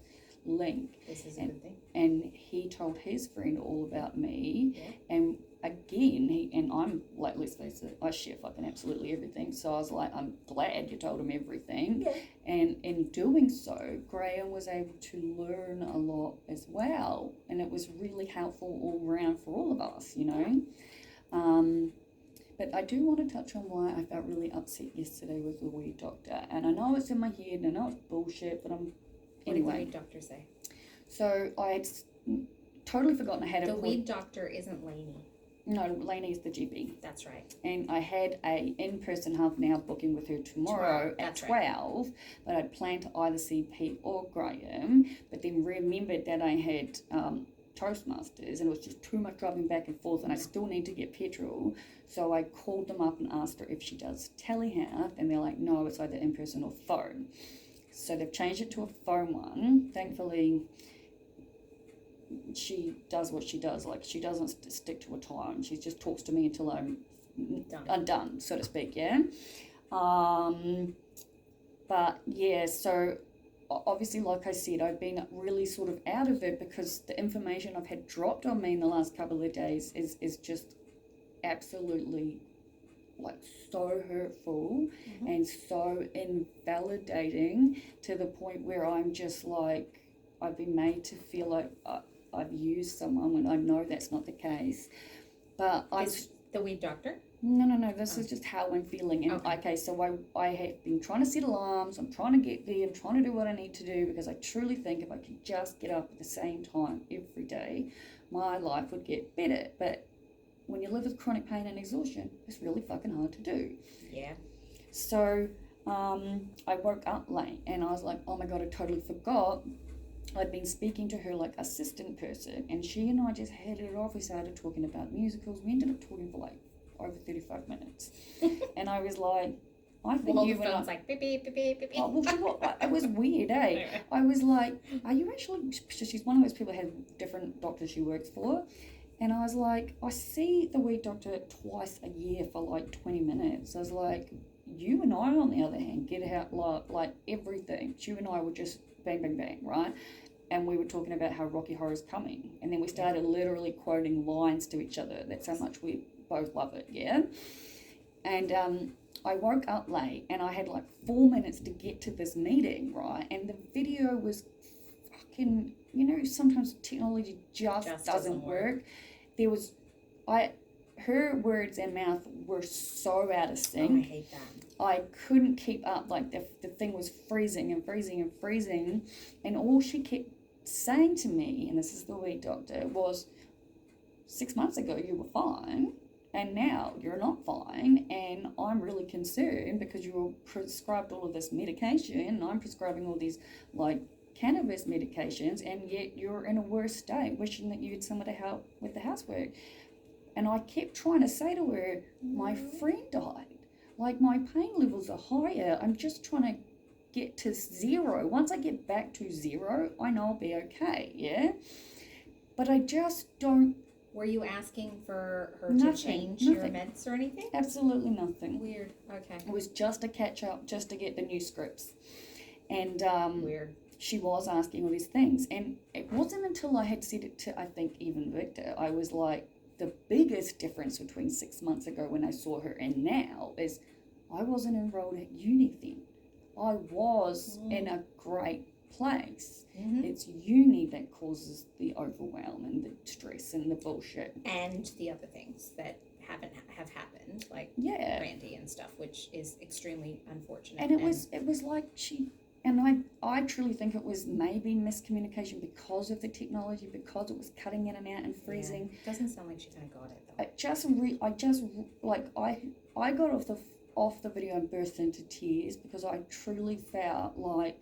link. This is a good thing. And he told his friend all about me, and again, I'm like, let's face it, I share fucking absolutely everything. So I was like, I'm glad you told him everything. Yeah. And in doing so, Graham was able to learn a lot as well, and it was really helpful all around for all of us, But I do want to touch on why I felt really upset yesterday with the weed doctor. And I know it's in my head, and I know it's bullshit, but what did the weed doctor say? So I had totally forgotten I had the weed doctor isn't Lainey. No, Lainey's the GP. That's right. And I had a in-person half an hour booking with her tomorrow at 12, but I'd planned to either see Pete or Graham, but then remembered that I had Toastmasters and it was just too much driving back and forth and I still need to get petrol. So I called them up and asked her if she does telehealth, and they're like, no, it's either in-person or phone. So they've changed it to a phone one. Thankfully, she does what she does. Like, she doesn't stick to a time. She just talks to me until I'm done, so to speak, yeah? But, yeah, so obviously, like I said, I've been really sort of out of it because the information I've had dropped on me in the last couple of days is just absolutely, like, so hurtful and so invalidating to the point where I'm just like, I've been made to feel like I've used someone when I know that's not the case. But Is the weed doctor? No, this is just how I'm feeling. And okay, so I have been trying to set alarms, I'm trying to get there, I'm trying to do what I need to do because I truly think if I could just get up at the same time every day, my life would get better. But when you live with chronic pain and exhaustion, it's really fucking hard to do. Yeah. So I woke up late and I was like, oh my God, I totally forgot. I'd been speaking to her like assistant person, and she and I just had it off. We started talking about musicals. We ended up talking for like over 35 minutes. And I was like, I think you and I... like, beep, beep, beep, beep, beep. Oh, well, it was weird, eh? I was like, are you actually... She's one of those people who has different doctors she works for. And I was like, I see the weed doctor twice a year for like 20 minutes. I was like, you and I, on the other hand, get out like everything. You and I would just bang, bang, bang, right? And we were talking about how Rocky Horror's coming. And then we started literally quoting lines to each other. That's how much we both love it, yeah? And I woke up late and I had like 4 minutes to get to this meeting, right? And the video was fucking, sometimes technology just doesn't work. There was, her words and mouth were so out of sync. Oh, I hate that. I couldn't keep up. Like the thing was freezing and freezing and freezing. And all she kept saying to me, and this is the weed doctor, was 6 months ago you were fine. And now you're not fine, and I'm really concerned because you were prescribed all of this medication, and I'm prescribing all these, like, cannabis medications, and yet you're in a worse state, wishing that you had someone to help with the housework. And I kept trying to say to her, my friend died. Like, my pain levels are higher. I'm just trying to get to zero. Once I get back to zero, I know I'll be okay, yeah? But I just don't... Were you asking for her to change your meds or anything? Absolutely nothing. Weird. Okay. It was just a catch up, just to get the new scripts. And weird. She was asking all these things. And it wasn't until I had said it to, I think, even Victor, I was like, the biggest difference between 6 months ago when I saw her and now is I wasn't enrolled at uni then. I was in a great place. It's uni that causes the overwhelm and the stress and the bullshit and the other things that have happened, like Randy and stuff, which is extremely unfortunate. And it was like she, and I truly think it was maybe miscommunication because of the technology, because it was cutting in and out and freezing. It doesn't sound like she kind of got it though. I got off the video and burst into tears because I truly felt like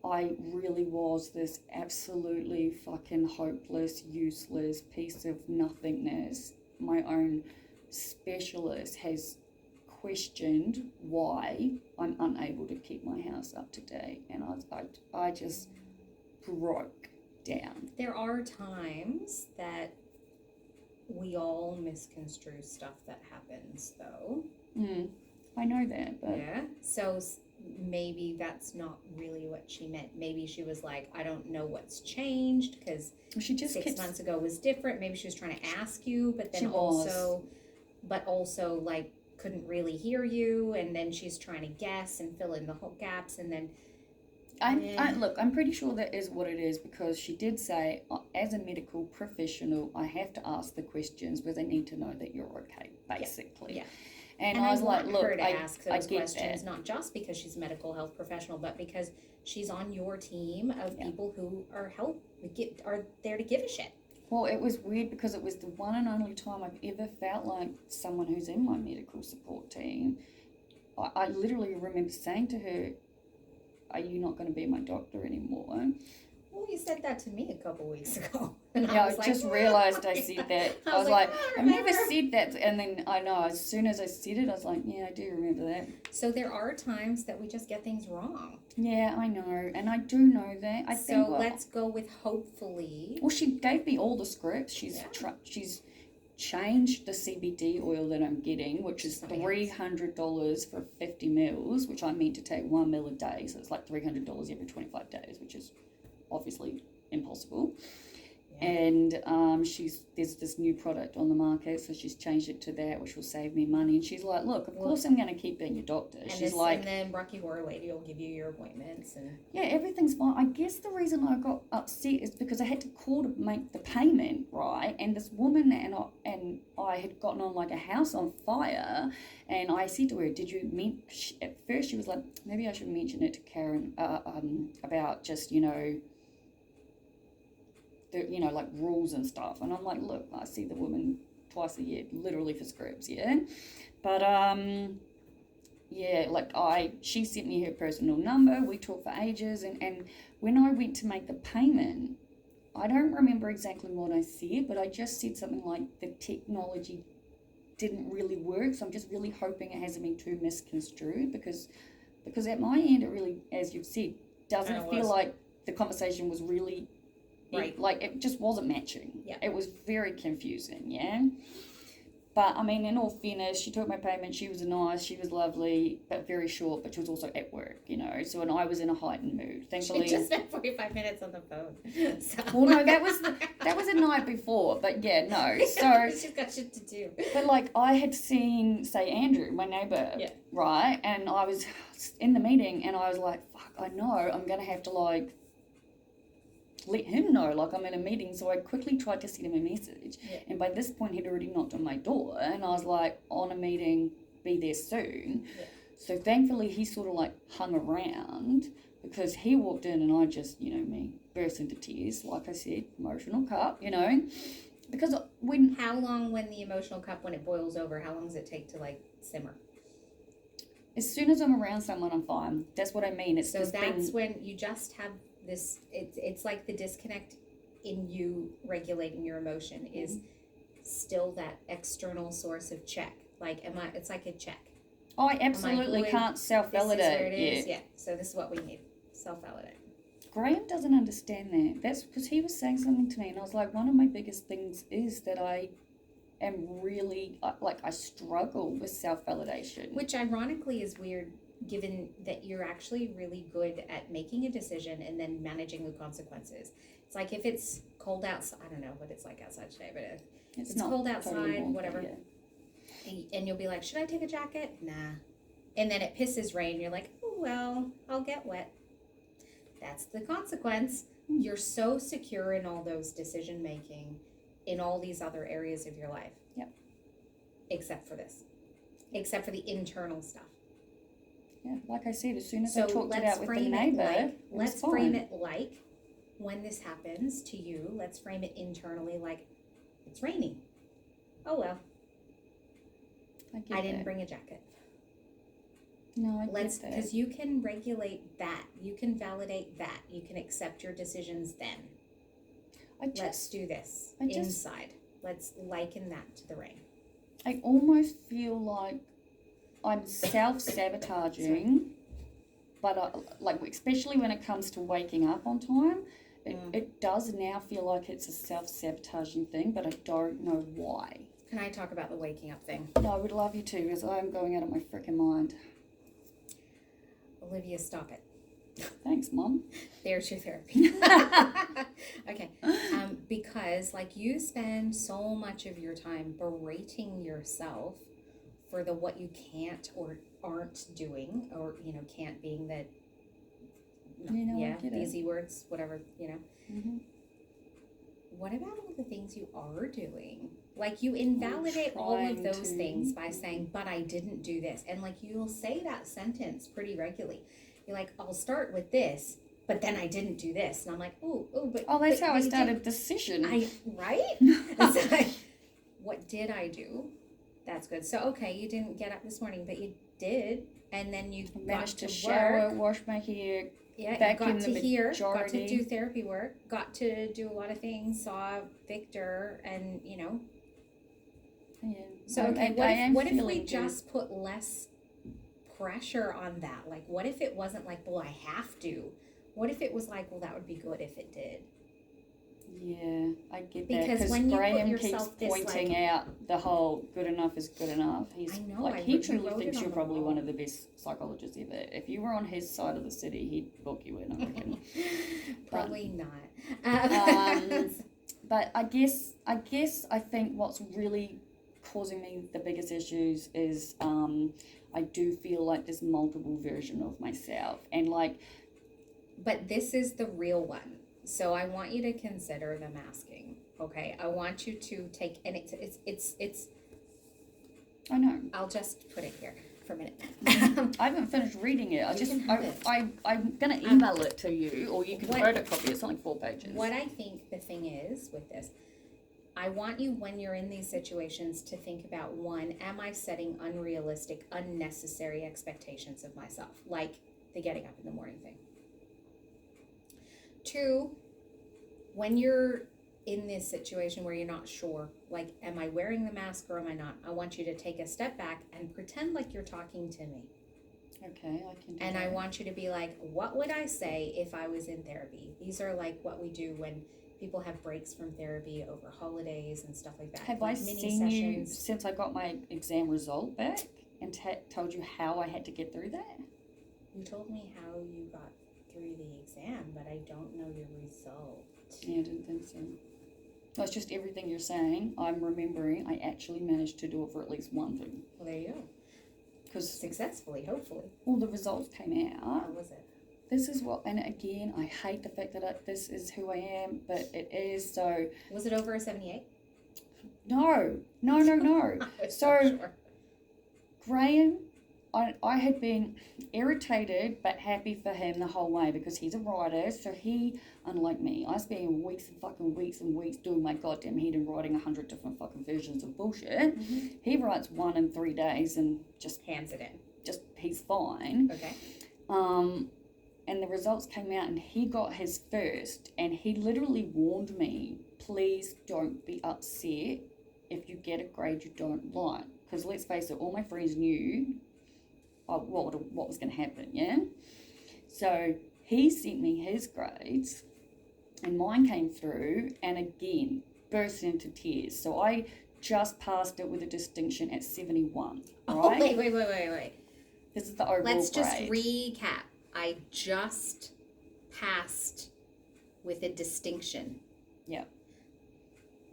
I really was this absolutely fucking hopeless, useless piece of nothingness. My own specialist has questioned why I'm unable to keep my house up to date, and I just broke down. There are times that we all misconstrue stuff that happens, though. I know that, but... Yeah, so maybe that's not really what she meant. Maybe she was like, I don't know what's changed because she just 6 months ago was different. Maybe she was trying to ask you, but then also like couldn't really hear you, and then she's trying to guess and fill in the whole gaps, and then I'm pretty sure that is what it is, because she did say, as a medical professional, I have to ask the questions because I need to know that you're okay, basically. Yeah. And I was like, look, her to ask those I get questions, that. not just because she's a medical health professional, but because she's on your team of people who are there to give a shit. Well, it was weird because it was the one and only time I've ever felt like someone who's in my medical support team. I literally remember saying to her, "Are you not going to be my doctor anymore?" Well, you said that to me a couple weeks ago. And Yeah, was I like, just realised I said that. I was like, "Oh, I I've never remember." said that. And then I know, as soon as I said it, I was like, yeah, I do remember that. So there are times that we just get things wrong. Yeah, I know. And I do know that. I think, So let's go with hopefully. well, she gave me all the scripts. She's changed the CBD oil that I'm getting, which is $300 for 50 mils, which I meant to take 1 mil a day. So it's like $300 every 25 days, which is obviously impossible. Yeah. And there's this new product on the market, so she's changed it to that, which will save me money. And she's like, look, of course I'm going to keep being your doctor. And then Rocky Horror Lady will give you your appointments. And yeah, everything's fine. I guess the reason I got upset is because I had to call to make the payment, right? And this woman and I had gotten on like a house on fire, and I said to her, did you mean, at first she was like, maybe I should mention it to Karen about just, like rules and stuff. And I'm like, look, I see the woman twice a year, literally for scripts, yeah? But, yeah, like she sent me her personal number, we talked for ages, and when I went to make the payment, I don't remember exactly what I said, but I just said something like the technology didn't really work, so I'm just really hoping it hasn't been too misconstrued, because at my end, it really, as you've said, doesn't feel like the conversation was really... Right. Like, it just wasn't matching. Yeah. It was very confusing, yeah? But, I mean, in all fairness, she took my payment, she was nice, she was lovely, but very short, but she was also at work, So, and I was in a heightened mood. Thankfully... She just spent 45 minutes on the phone. So. Well, no, that was the night before, but yeah, no. So... She's got shit to do. But, like, I had seen, say, Andrew, my neighbour, right? And I was in the meeting, and I was like, fuck, I know I'm going to have to, like... let him know, like, I'm in a meeting. So I quickly tried to send him a message, and by this point he'd already knocked on my door, and I was like, on a meeting, be there soon. So thankfully he sort of like hung around, because he walked in and I just, me, burst into tears, like I said, emotional cup, because how long, when the emotional cup, when it boils over, how long does it take to like simmer? As soon as I'm around someone, I'm fine. That's what I mean. It's so that's when you just have this, it's like the disconnect in you regulating your emotion is still that external source of check. Like, it's like a check. I absolutely can't self-validate. This is where it is. Yeah. So this is what we need. Self-validate. Graham doesn't understand that. That's because he was saying something to me, and I was like, one of my biggest things is that I am really, I struggle with self-validation. Which ironically is weird, given that you're actually really good at making a decision and then managing the consequences. It's like if it's cold outside, I don't know what it's like outside today, but it's cold outside, totally whatever. Yeah. And you'll be like, should I take a jacket? Nah. And then it pisses rain. You're like, oh, well, I'll get wet. That's the consequence. You're so secure in all those decision making in all these other areas of your life. Yep. Except for this. Except for the internal stuff. Yeah, like I said, as soon as I talked it out with the neighbour, let's frame it like, when this happens to you, let's frame it internally like, it's raining. Oh well. I didn't bring a jacket. No, I get that. Because you can regulate that. You can validate that. You can accept your decisions then. Let's do this inside. Let's liken that to the rain. I almost feel like I'm self-sabotaging, but like, especially when it comes to waking up on time, it does now feel like it's a self-sabotaging thing, but I don't know why. Can I talk about the waking up thing? No, I would love you to, because I'm going out of my freaking mind. Olivia, stop it. Thanks, Mom. There's your therapy. Okay. Because, like, you spend so much of your time berating yourself for what you can't or aren't doing, or, can't being that, easy words, whatever, Mm-hmm. What about all the things you are doing? Like, you invalidate all of those things by saying, but I didn't do this. And, like, you'll say that sentence pretty regularly. You're like, I'll start with this, but then I didn't do this. And I'm like, but. Oh, that's but how I you started decision. right? It's like, what did I do? That's good. So, okay, you didn't get up this morning, but you did. And then you managed got to to shower, work. wash my hair. Yeah, back got in to the hear, majority. got to do therapy work, got to do a lot of things, saw Victor, and Yeah. So, okay, what if we just put less pressure on that? Like, what if it wasn't like, well, I have to? What if it was like, well, that would be good if it did? Yeah, I get that. Because when you put Graham yourself keeps pointing out the whole good enough is good enough. He's I know, like, I he wrote truly it thinks on you're the probably wall. one of the best psychologists ever. If you were on his side of the city, he'd book you in, I reckon. Probably not. But I think what's really causing me the biggest issues is I do feel like there's multiple version of myself, and like. But this is the real one. So I want you to consider the masking. Okay, I want you to take, and it's. I know. I'll just put it here for a minute. I haven't finished reading it. I'm gonna email it to you, or you can photocopy it. It's only 4 pages. What I think the thing is with this, I want you, when you're in these situations, to think about, one, am I setting unrealistic, unnecessary expectations of myself, like the getting up in the morning thing. 2, when you're in this situation where you're not sure, like, am I wearing the mask or am I not? I want you to take a step back and pretend like you're talking to me. Okay, I can do And that. I want you to be like, what would I say if I was in therapy? These are like what we do when people have breaks from therapy over holidays and stuff like that. Have like I mini seen sessions. you since I got my exam result back and told you how I had to get through that? You told me how you got through the exam, but I don't know your result. Yeah, I didn't think so. No, it's just everything you're saying. I'm remembering I actually managed to do it for at least one thing. Well, there you go. Because successfully, hopefully. All the results came out. How was it? This is what, and again, I hate the fact that this is who I am, but it is. So was it over a 78? No. So sure. Graham, I had been irritated but happy for him the whole way because he's a writer. So he, unlike me, I spent weeks and weeks doing my goddamn head and writing 100 different fucking versions of bullshit. Mm-hmm. He writes one in 3 days and just hands it in. Just he's fine. Okay. And the results came out and he got his first, and he literally warned me, please don't be upset if you get a grade you don't like. Because let's face it, all my friends knew what was going to happen, yeah? So he sent me his grades, and mine came through, and again, burst into tears. So I just passed it with a distinction at 71, right? Oh, wait. This is the overall grade. Let's just recap. I just passed with a distinction. Yeah.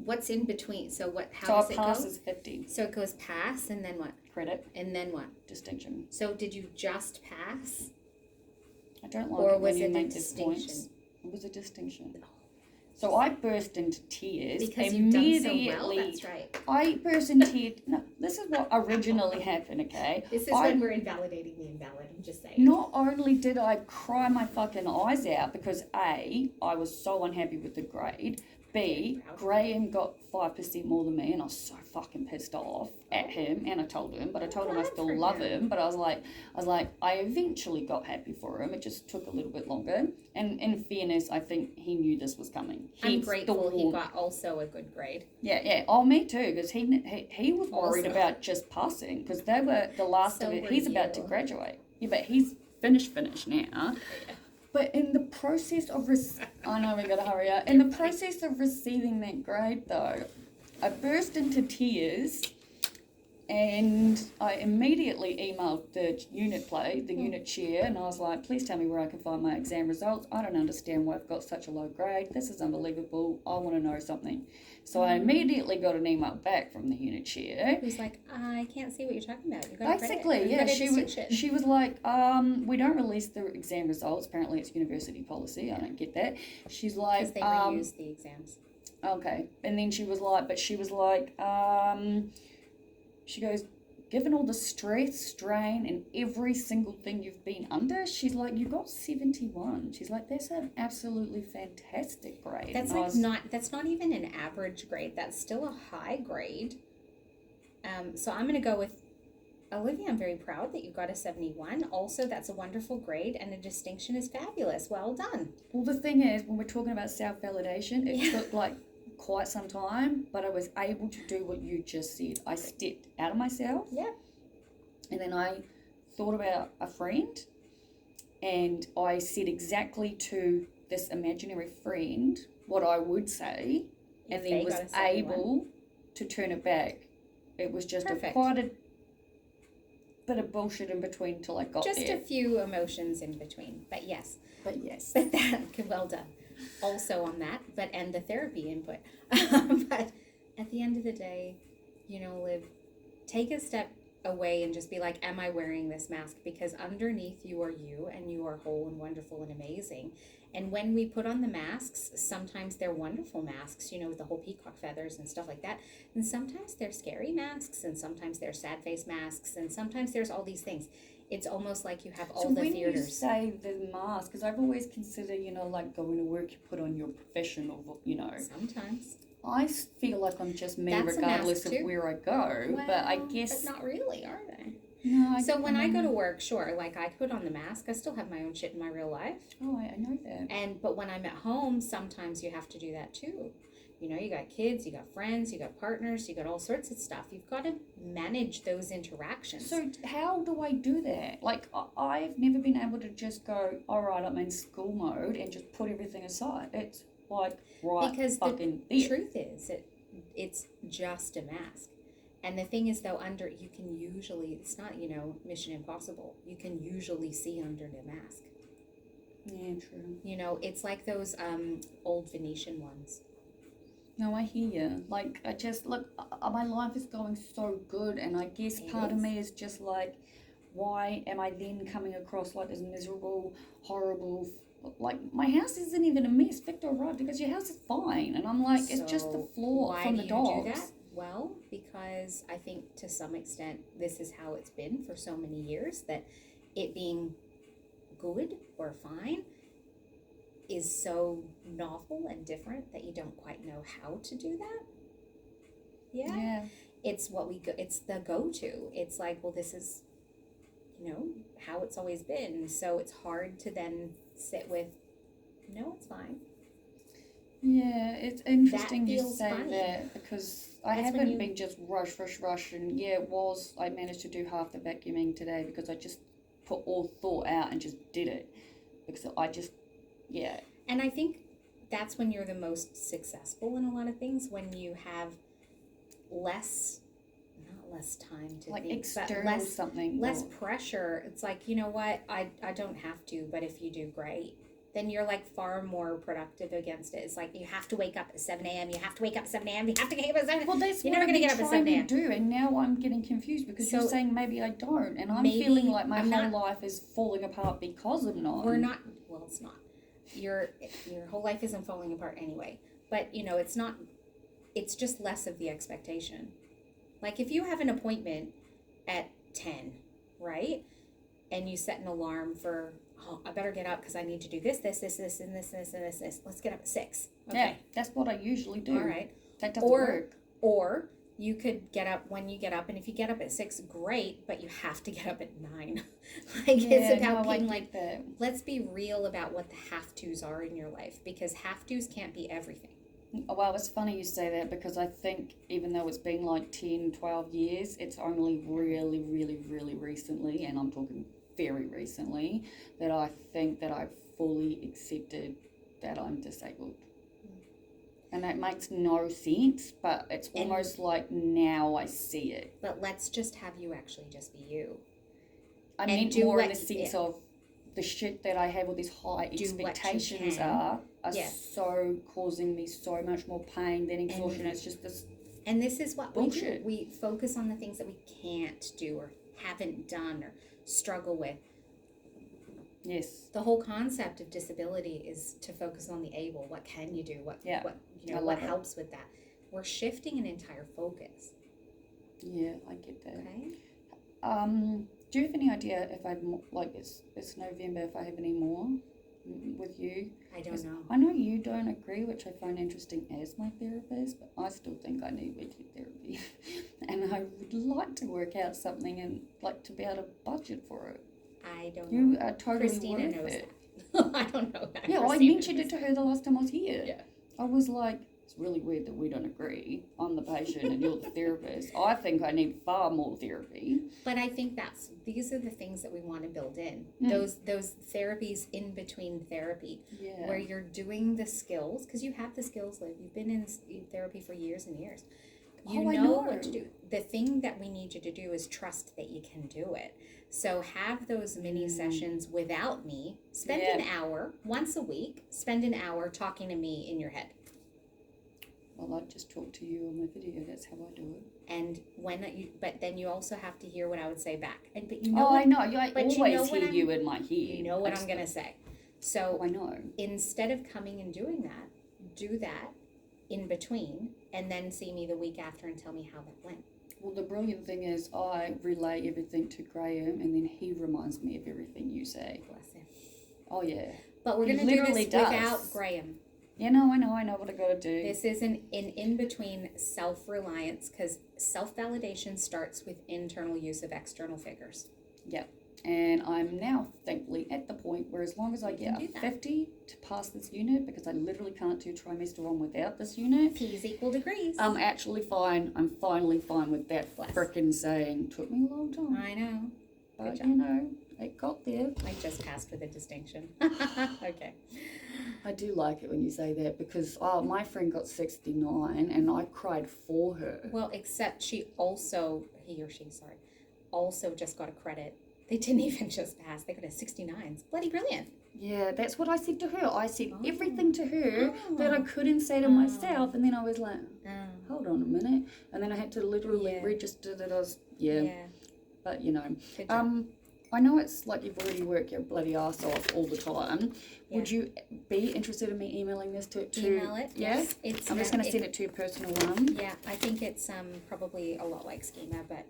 What's in between? So how so does it go? So pass is 50. So it goes pass and then what? Credit. And then what? Distinction. So did you just pass? I don't like or it when was you it make a these distinction? points. It was a distinction. So I burst into tears. Because you've done so well, that's right. I burst into tears. No, this is what originally happened, okay? This is when we're invalidating the invalid, I'm just saying. Not only did I cry my fucking eyes out because A, I was so unhappy with the grade. B, Graham got 5% more than me, and I was so fucking pissed off at him, and I told him, but I told him I still love him, but I was like, I eventually got happy for him. It just took a little bit longer, and in fairness, I think he knew this was coming. I'm grateful he got also a good grade. Yeah. Oh, me too, because he was worried about just passing, because they were the last of it. He's about to graduate. Yeah, but he's finished now. Yeah. But in the process of I know we gotta hurry up. In the process of receiving that grade, though, I burst into tears, and I immediately emailed the unit chair, and I was like, please tell me where I can find my exam results. I don't understand why I've got such a low grade. This is unbelievable. I want to know something. So I immediately got an email back from the unit chair. Who's like, I can't see what you're talking about. You got basically, yeah. She was like, we don't release the exam results. Apparently, it's university policy. I don't get that. She's like, because they reuse the exams. Okay, and then she was like, she goes, given all the stress, strain, and every single thing you've been under, she's like, you got 71. She's like, that's an absolutely fantastic grade. That's that's not even an average grade. That's still a high grade. So I'm going to go with Olivia. I'm very proud that you got a 71. Also, that's a wonderful grade, and a distinction is fabulous. Well done. Well, the thing is, when we're talking about self-validation, it took like quite some time, but I was able to do what you just said. I stepped out of myself. Yeah. And then I thought about a friend, and I said exactly to this imaginary friend what I would say, and then was able to turn it back. It was just quite a bit of bullshit in between till I got there. Just a few emotions in between, but yes. But that, well done. Also on that, and the therapy input. But at the end of the day, Liv, take a step away and just be like, am I wearing this mask? Because underneath you are you, and you are whole and wonderful and amazing. And when we put on the masks, sometimes they're wonderful masks, with the whole peacock feathers and stuff like that. And sometimes they're scary masks, and sometimes they're sad face masks, and sometimes there's all these things. It's almost like you have all the theaters. So when you say the mask, because I've always considered, like going to work, you put on your professional, Sometimes. I feel like I'm just me regardless of where I go, well, but I guess... But not really, are they? No, so when I go to work, sure, like I put on the mask, I still have my own shit in my real life. Oh, I know that. But when I'm at home, sometimes you have to do that too. You got kids, you got friends, you got partners, you got all sorts of stuff. You've got to manage those interactions. So how do I do that? Like, I've never been able to just go, all right, I'm in school mode, and just put everything aside. It's like, right, because fucking the truth is, it's just a mask. And the thing is, though, you can usually, it's not, Mission Impossible. You can usually see under the mask. Yeah, true. It's like those old Venetian ones. No, I hear you. Like, I just, look, my life is going so good, and I guess part of me is just like, why am I then coming across like this miserable, horrible, like, my house isn't even a mess. Victor arrived because your house is fine. And I'm like, it's just the floor from the dogs. Why do you do that? Well, because I think to some extent this is how it's been for so many years, that it being good or fine is so novel and different that you don't quite know how to do that. Yeah. It's what it's the go-to. It's like, well, this is, how it's always been. So it's hard to then sit with, no, it's fine. Yeah, it's interesting that you say funny. that, because I haven't been just rush, and I managed to do half the vacuuming today because I just put all thought out and just did it, because I just, And I think that's when you're the most successful in a lot of things, when you have not less time to like think, external but something. Less pressure. It's like, you know what, I don't have to, but if you do, great. Then you're like far more productive against it. It's like, you have to wake up at 7 a.m. You have to wake up at 7 a.m. You have to get up at 7 a.m. Well, that's you're what never going to get up at 7 a.m. do, and now I'm getting confused because you're saying maybe I don't, and I'm feeling like my whole life is falling apart because of not. We're not. Well, it's not. Your whole life isn't falling apart anyway. But it's not. It's just less of the expectation. Like if you have an appointment at 10, right, and you set an alarm for, I better get up because I need to do this, and this. Let's get up at 6. Okay. Yeah, that's what I usually do. All right. That doesn't work. Or you could get up when you get up, and if you get up at 6, great, but you have to get up at 9. It's about being like, let's be real about what the have-tos are in your life, because have-tos can't be everything. Well, it's funny you say that, because I think even though it's been like 10, 12 years, it's only really, really, really recently, and I'm talking very recently, that I think that I've fully accepted that I'm disabled. And that makes no sense, but it's almost like now I see it. But let's just have you actually just be you. I meant more in the sense of the shit that I have, all these high expectations are so causing me so much more pain than exhaustion. It's just this And this is what bullshit. We focus on the things that we can't do or haven't done or struggle with. Yes. The whole concept of disability is to focus on the able. What can you do? What helps with that? We're shifting an entire focus. Yeah, I get that. Okay. Do you have any idea if I've like it's November, if I have any more with you? I don't know. I know you don't agree, which I find interesting as my therapist, but I still think I need weekly therapy, and I would like to work out something and like to be able to budget for it. I don't know. You are totally Christina worth knows it. that. I don't know that. Yeah, I Christina mentioned knows it to her the last time I was here. Yeah. I was like, it's really weird that we don't agree. I'm the patient and you're the therapist. I think I need far more therapy. But I think these are the things that we want to build in. Mm. Those therapies in between therapy, Yeah. where you're doing the skills, because you have the skills, Liv. You've been in therapy for years and years. You I know know what to do. The thing that we need you to do is trust that you can do it. So have those mini sessions without me. Spend an hour once a week. Spend an hour talking to me in your head. Well, I just talk to you on my video. That's how I do it. And but then you also have to hear what I would say back. But I know. I but always you know what hear you in my head. You know what I'm gonna say. So I know. Instead of coming and doing that, do that in between, and then see me the week after and tell me how that went. Well, the brilliant thing is I relay everything to Graham, and then he reminds me of everything you say. Bless him. Oh yeah. But we're He gonna do this literally does. without Graham. Yeah, no, I know what I gotta do. This is an in between self-reliance, because self-validation starts with internal use of external figures. Yep. And I'm now thankfully at the point where as long as I get a 50 to pass this unit, because I literally can't do trimester on without this unit. P's equal degrees. I'm actually fine. I'm finally fine with that frickin' saying. Took me a long time. I know. But you know, it got there. I just passed with a distinction. Okay. I do like it when you say that because my friend got 69 and I cried for her. Well, except he or she also just got a credit. They didn't even just pass. They got a 69. It's bloody brilliant. Yeah, that's what I said to her. I said everything to her that I couldn't say to myself, and then I was like, hold on a minute. And then I had to literally register that I was, But, you know, I know it's like you've already worked your bloody ass off all the time. Yeah. Would you be interested in me emailing this to email it? Yeah? Yes. I'm just going to send it to your personal one. Yeah, I think it's probably a lot like Schema, but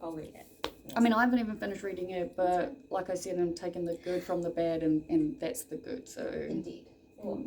I'll read it. I mean, I haven't even finished reading it, but like I said, I'm taking the good from the bad, and that's the good. So Indeed. Cool.